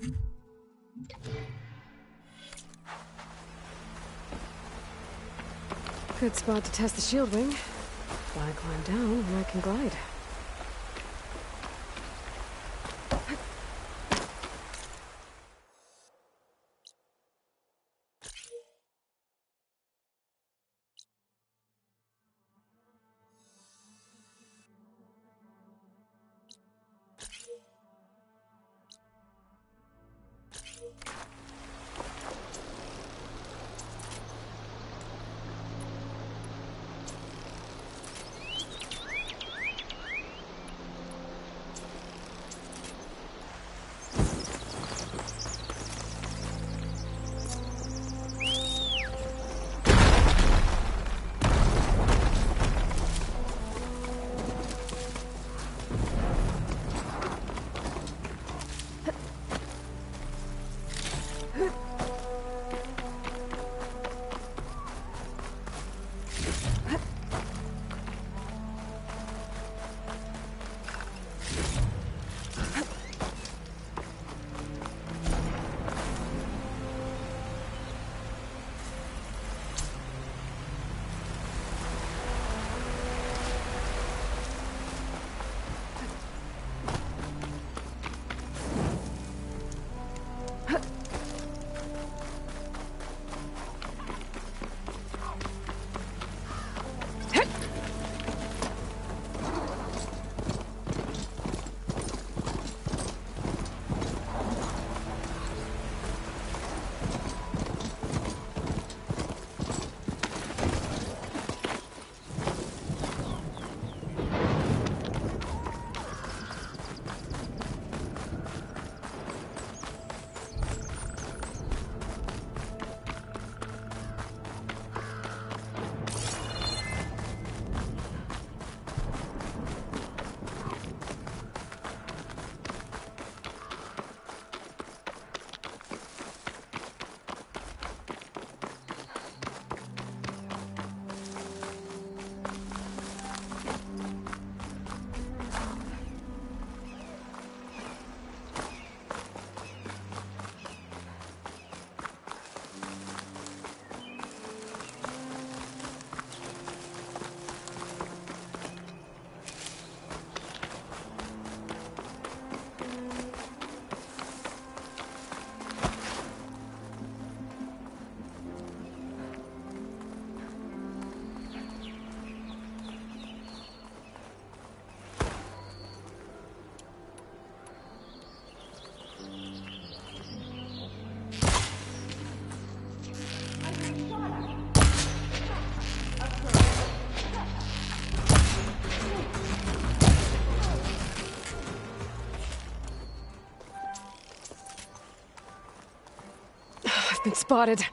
Good spot to test the shield wing. Why climb down when I can glide? I've been spotted.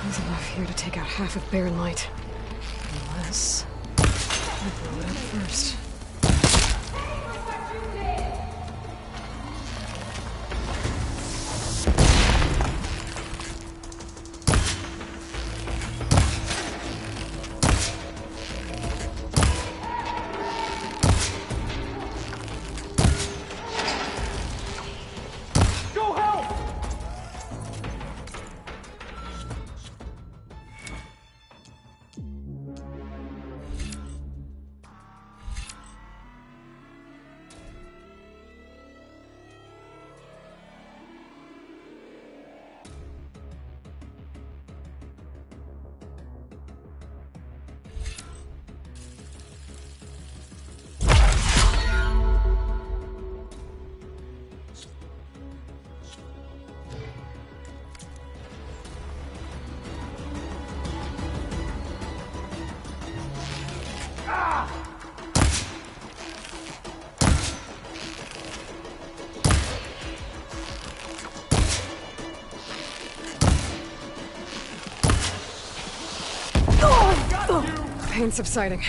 There's enough here to take out half of Barren Light. Unless I blow it up first. Pain subsiding.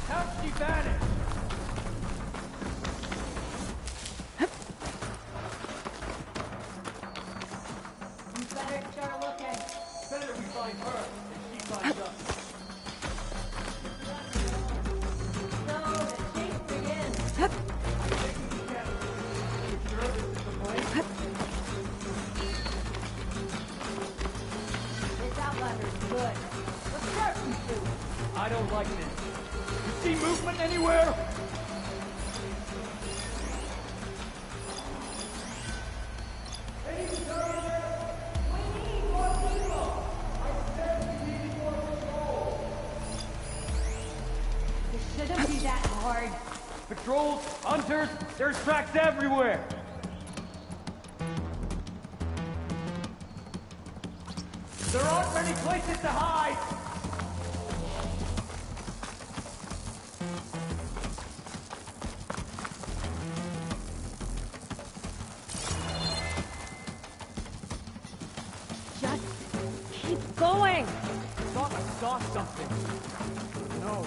How'd she vanish? You better start looking. Better we find her than she finds us. No, the chase begins. This outlander's good. Let's start from two. I don't like this. You see movement anywhere? This shouldn't be that hard. Patrols, hunters, there's tracks everywhere. There aren't many places to hide. Just keep going. Thought I saw something. No.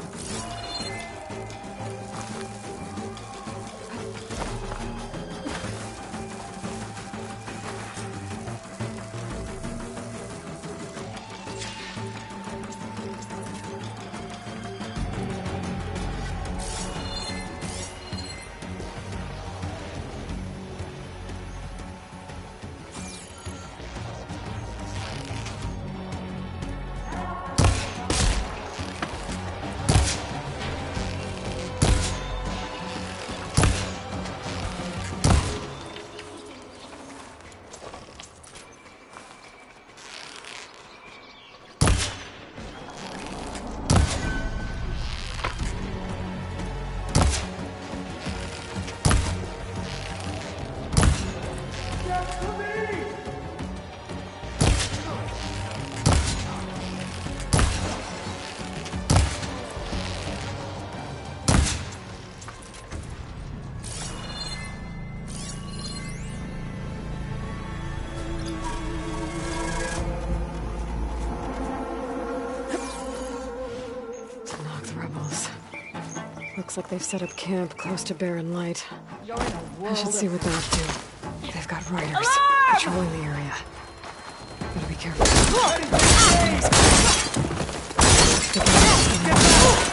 Looks like they've set up camp close to Barren Light. You're in a world I should see of- what they're up to. They've got riders Alarm! patrolling the area. Gotta be careful.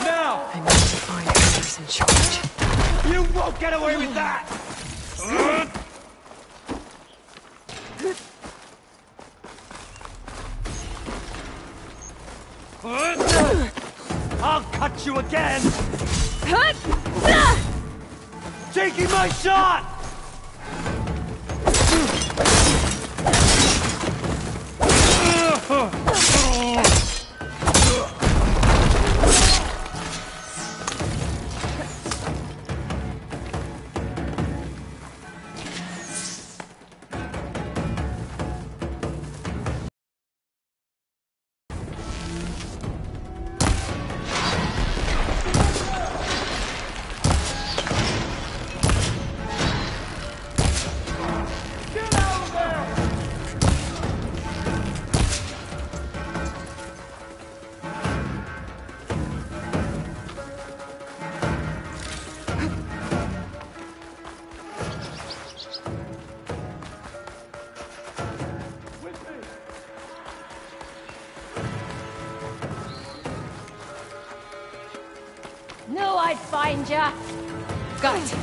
Now! I need to find whoever's in charge. You won't get away with that! I'll cut you again! Taking my shot! Get out of there! I'd find ya. Got it.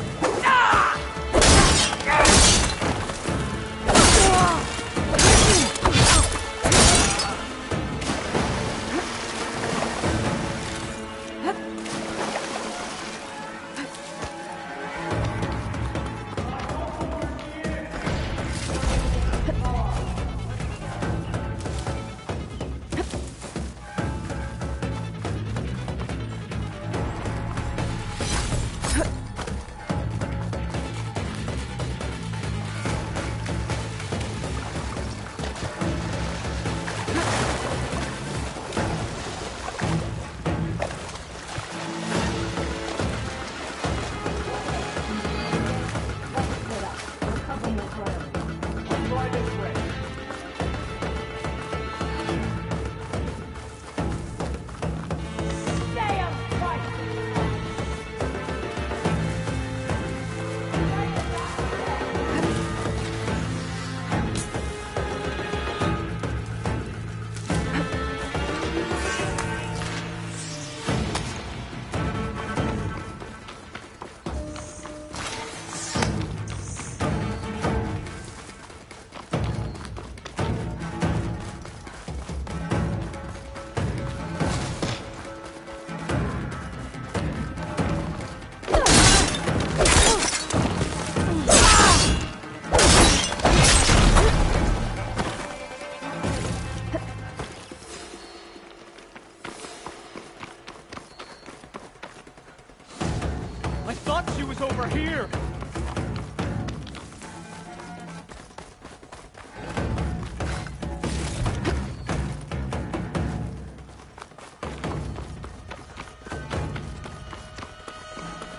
I thought she was over here!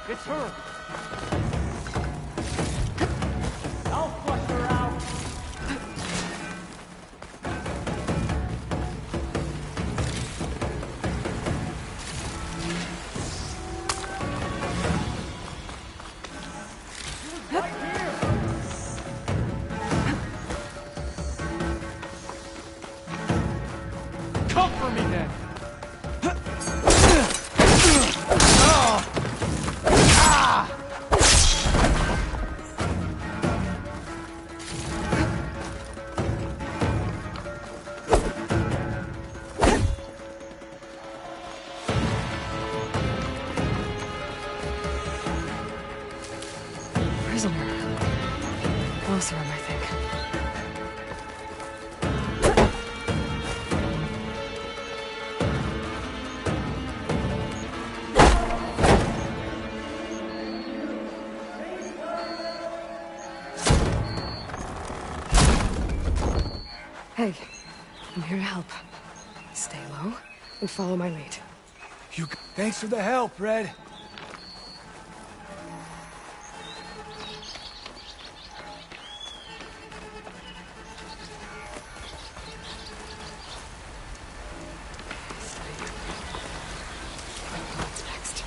It's her! I'll flush her out! Come for me then! Prisoner. Closer, I think. Hey, I'm here to help. Stay low and follow my lead. Thanks for the help, Red. What's next?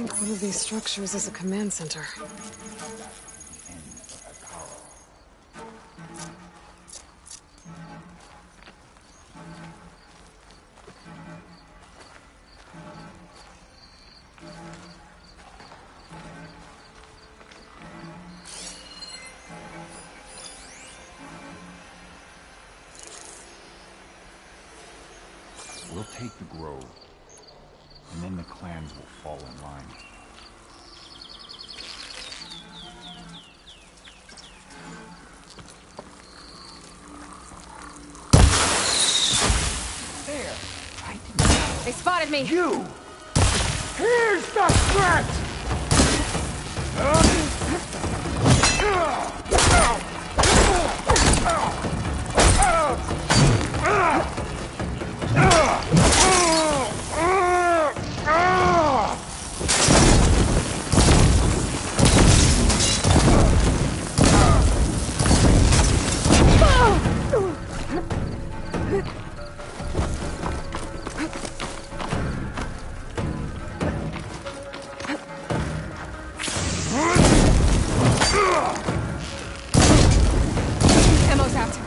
think one of these structures is a command center. We'll take the grove, and then the clans will fall in line. There! They spotted me! You! Here's the threat! Ammo's out.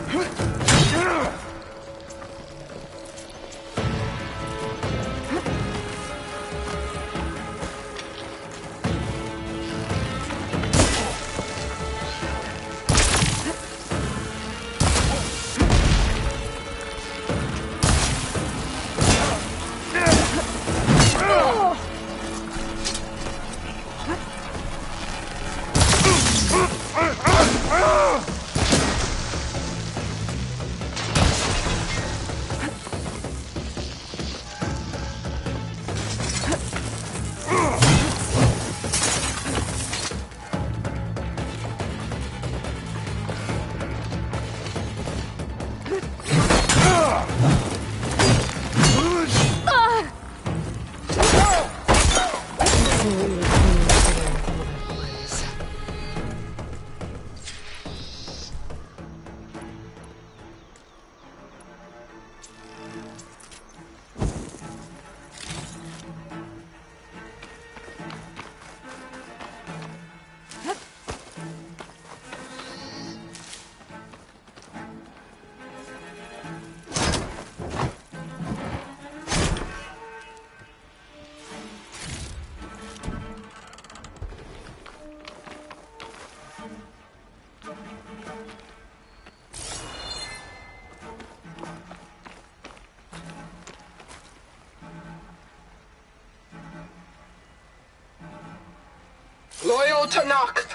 Loyal Tanakh,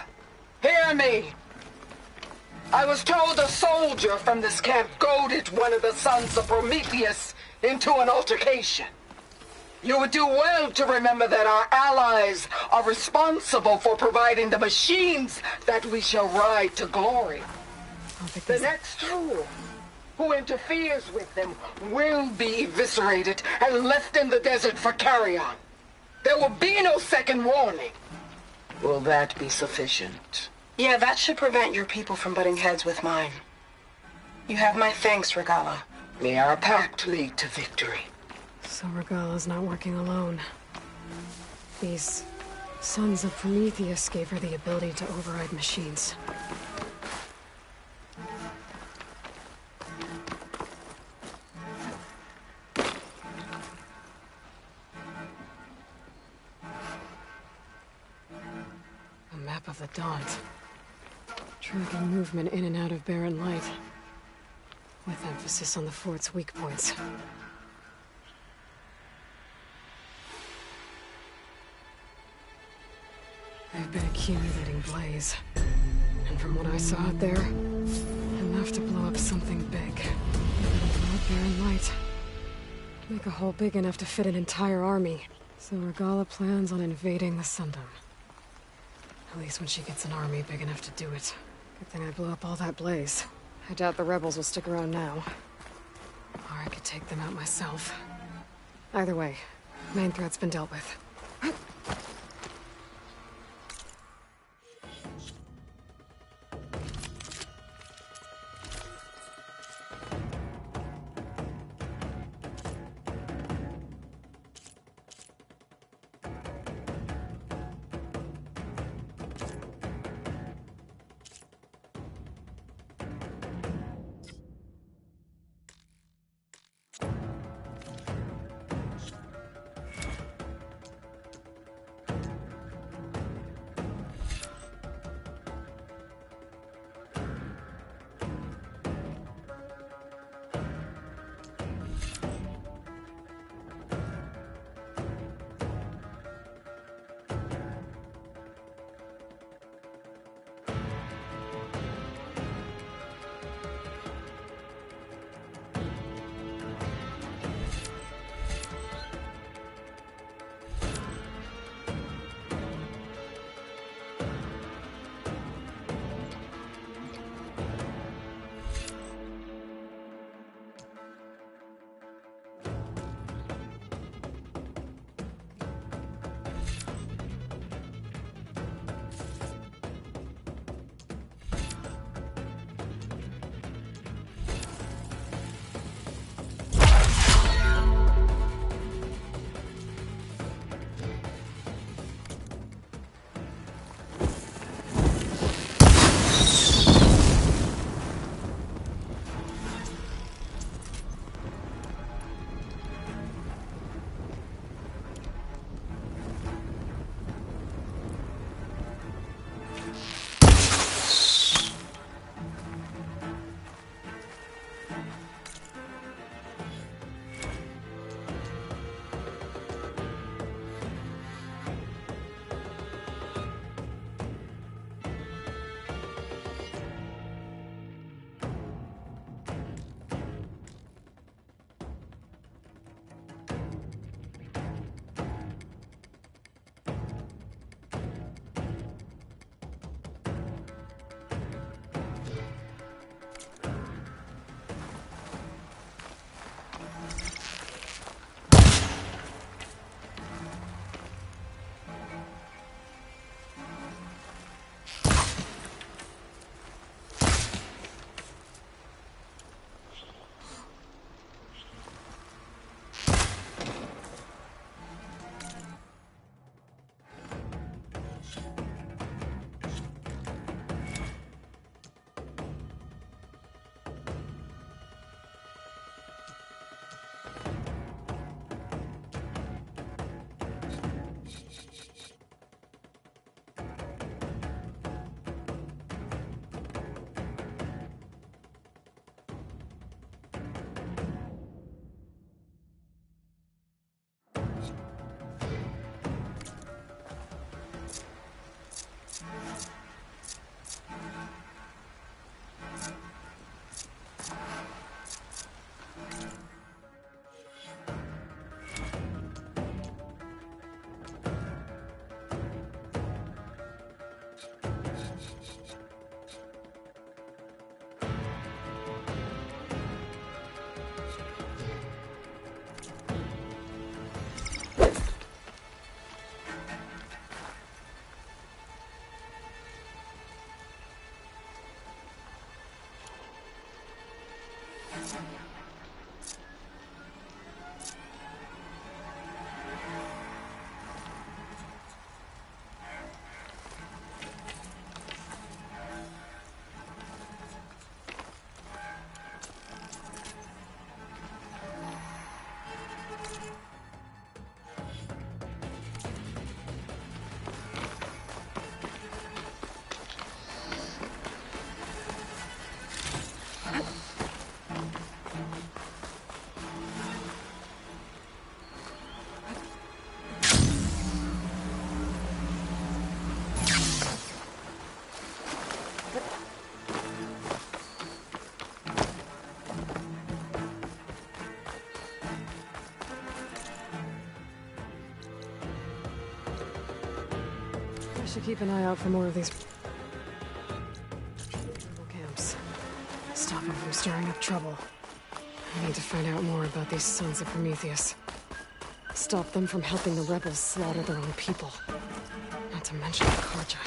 hear me. I was told a soldier from this camp goaded one of the sons of Prometheus into an altercation. You would do well to remember that our allies are responsible for providing the machines that we shall ride to glory. The next fool who interferes with them will be eviscerated and left in the desert for carrion. There will be no second warning. Will that be sufficient? Yeah, that should prevent your people from butting heads with mine. You have my thanks, Regala. May our pact lead to victory. So Regala's not working alone. These sons of Prometheus gave her the ability to override machines. A map of the Daunt. Tracking movement in and out of barren light. With emphasis on the fort's weak points. They've been accumulating blaze. And from what I saw out there, enough to blow up something big. Blow up barren light. Make a hole big enough to fit an entire army. So Regala plans on invading the Sundom. At least when she gets an army big enough to do it. Good thing I blew up all that blaze. I doubt the rebels will stick around now. Or I could take them out myself. Either way, main threat's been dealt with. I should keep an eye out for more of these camps. Stop them from stirring up trouble. I need to find out more about these sons of Prometheus. Stop them from helping the rebels slaughter their own people. Not to mention the Karja.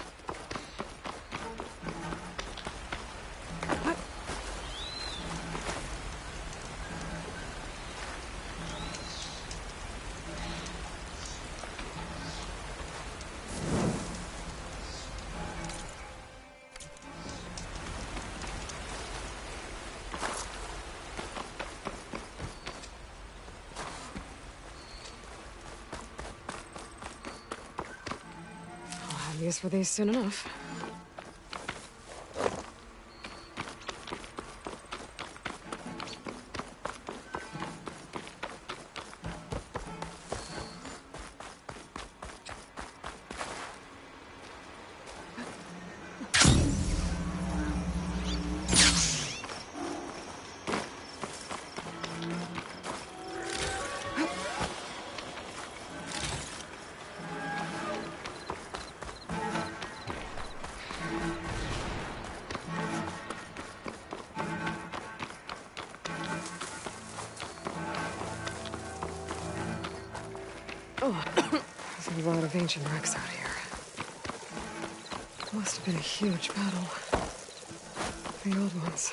Use for these soon enough. Oh, there's a lot of ancient wrecks out here. Must have been a huge battle. The old ones.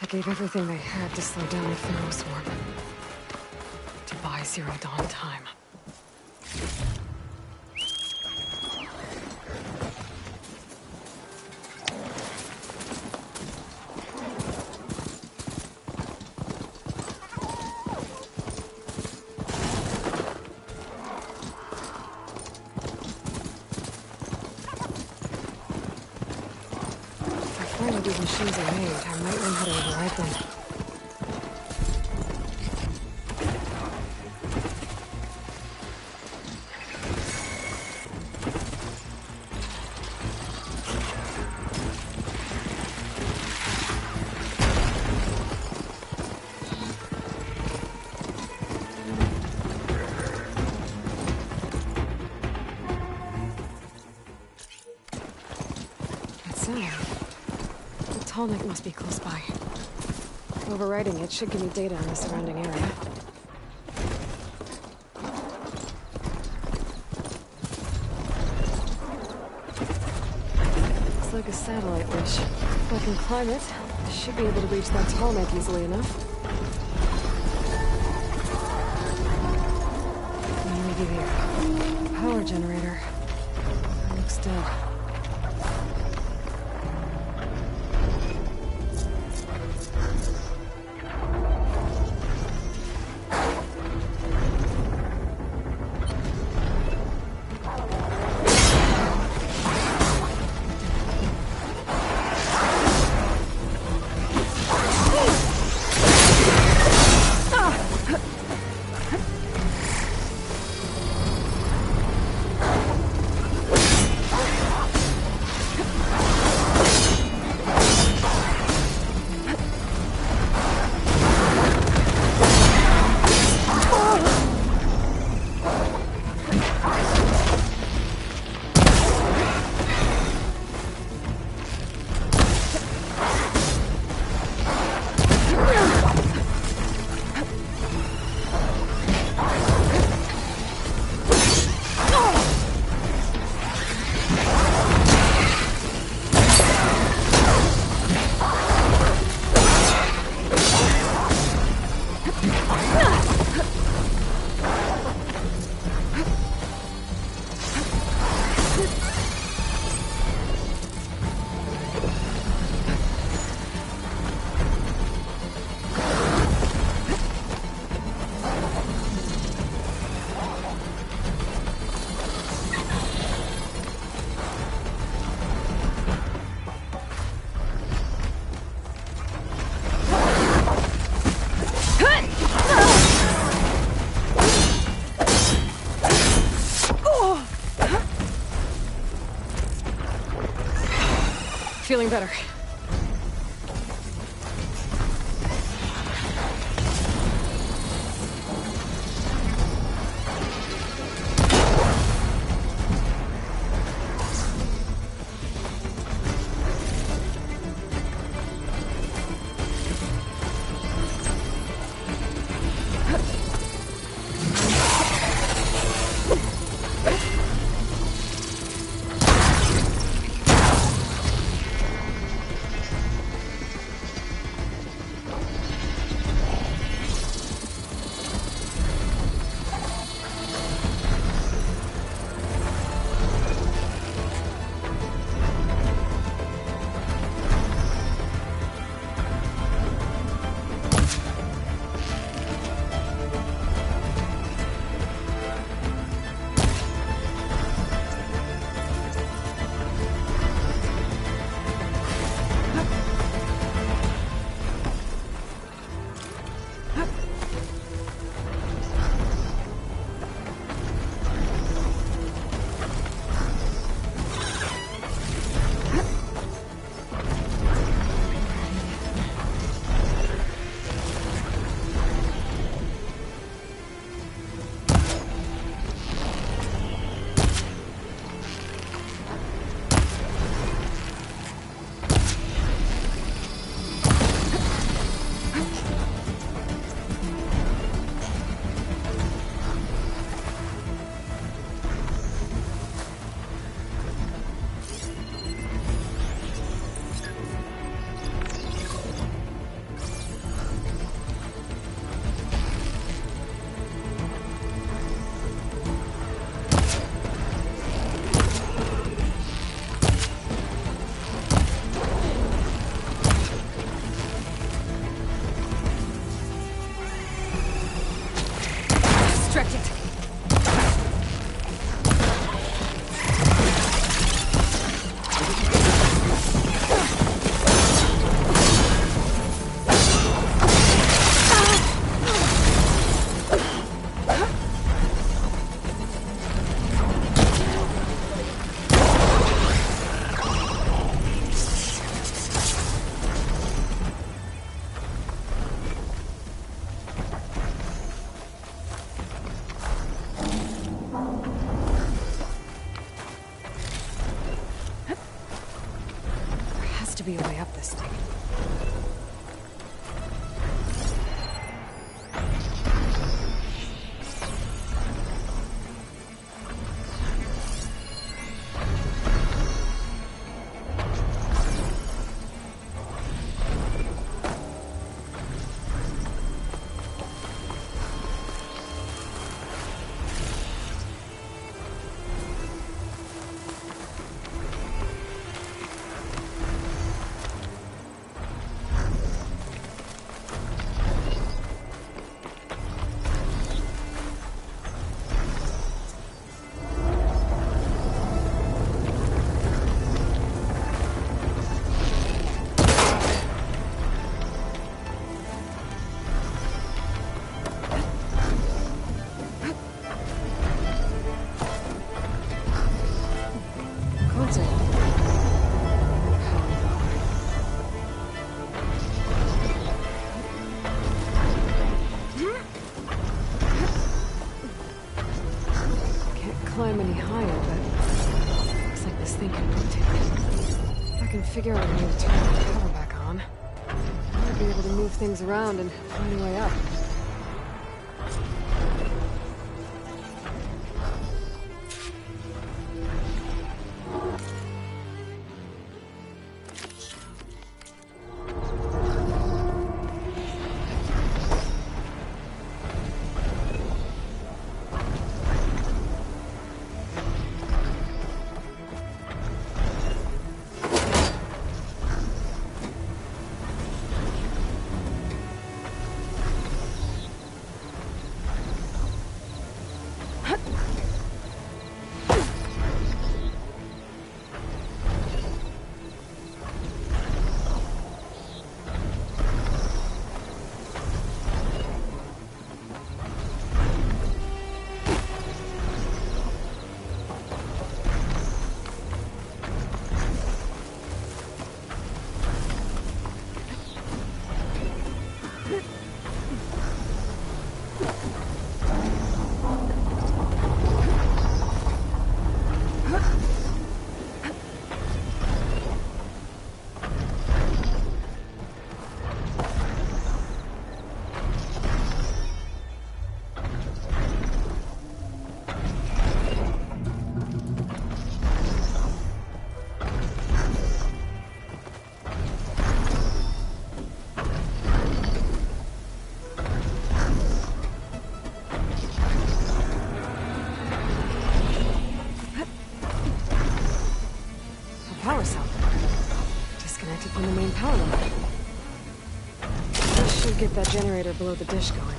I gave everything they had to slow down the Pharaoh swarm. To buy Zero Dawn time. These machines are made, I might learn how to override them. That sound. Tallneck must be close by. Overriding it should give me data on the surrounding area. Looks like a satellite dish. If I can climb it, I should be able to reach that Tallneck easily enough. Maybe the power generator. It looks dead. Feeling better. be a way up this thing. Climb any higher, but looks like this thing can rotate. If I can figure out a way to turn the power back on, I might be able to move things around and find a way up. Power cell. Disconnected from the main power line. This should get that generator below the dish going.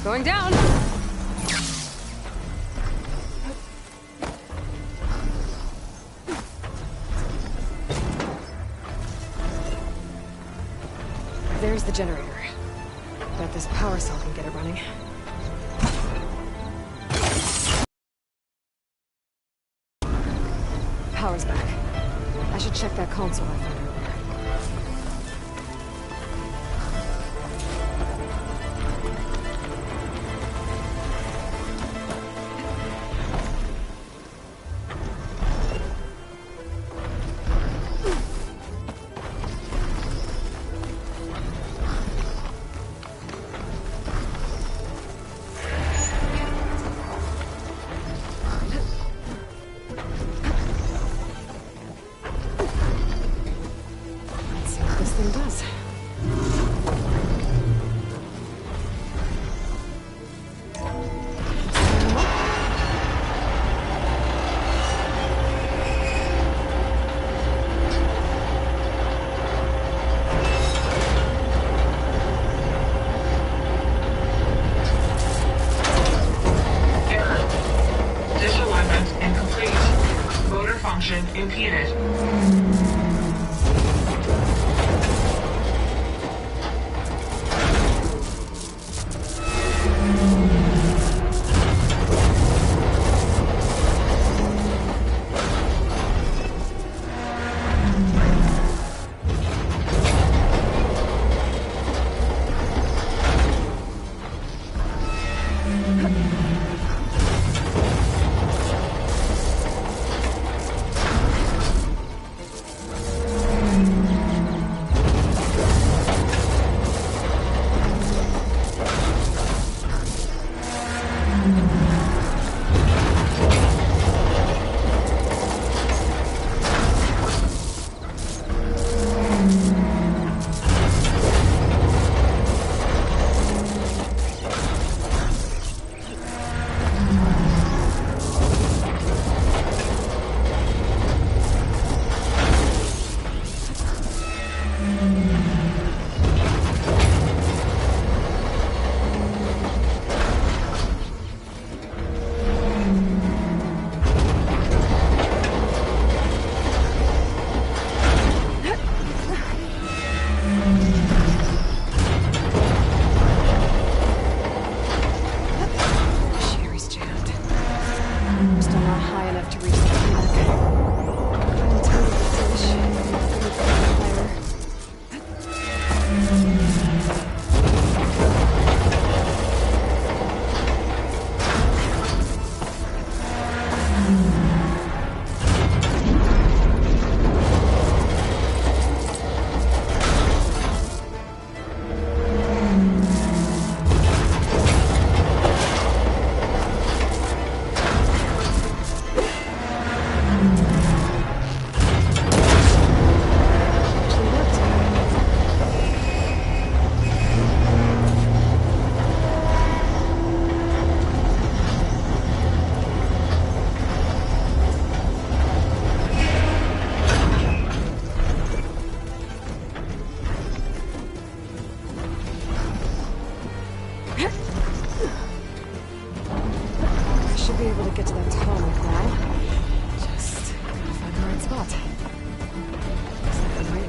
Going down! There's the generator. Bet this power cell can get it running. Power's back. I should check that console I found earlier. Impeded.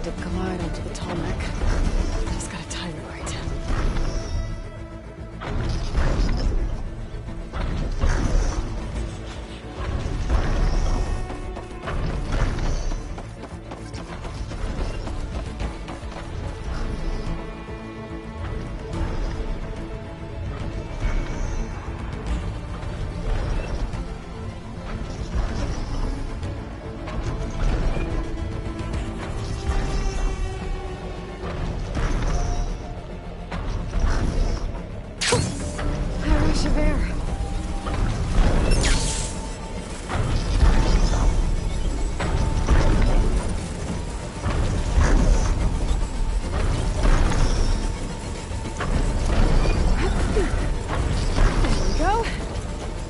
to glide onto the tarmac. Just gotta time it right.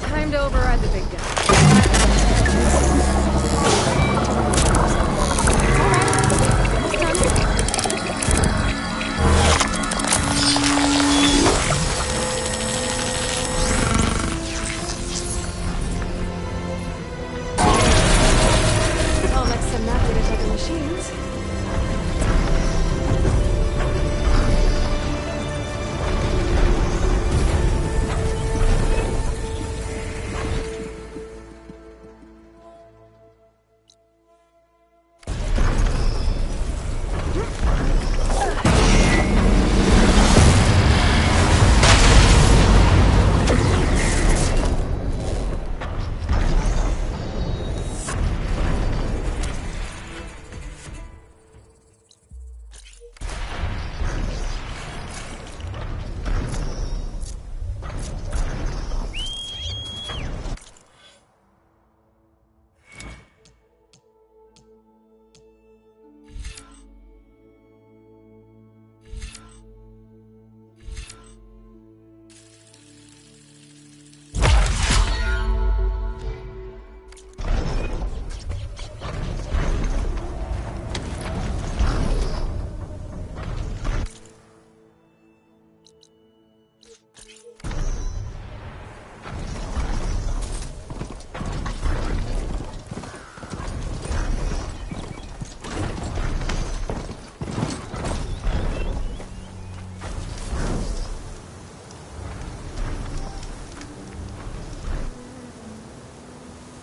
Time to override the big guy. I'll mix some napkin to take the machines.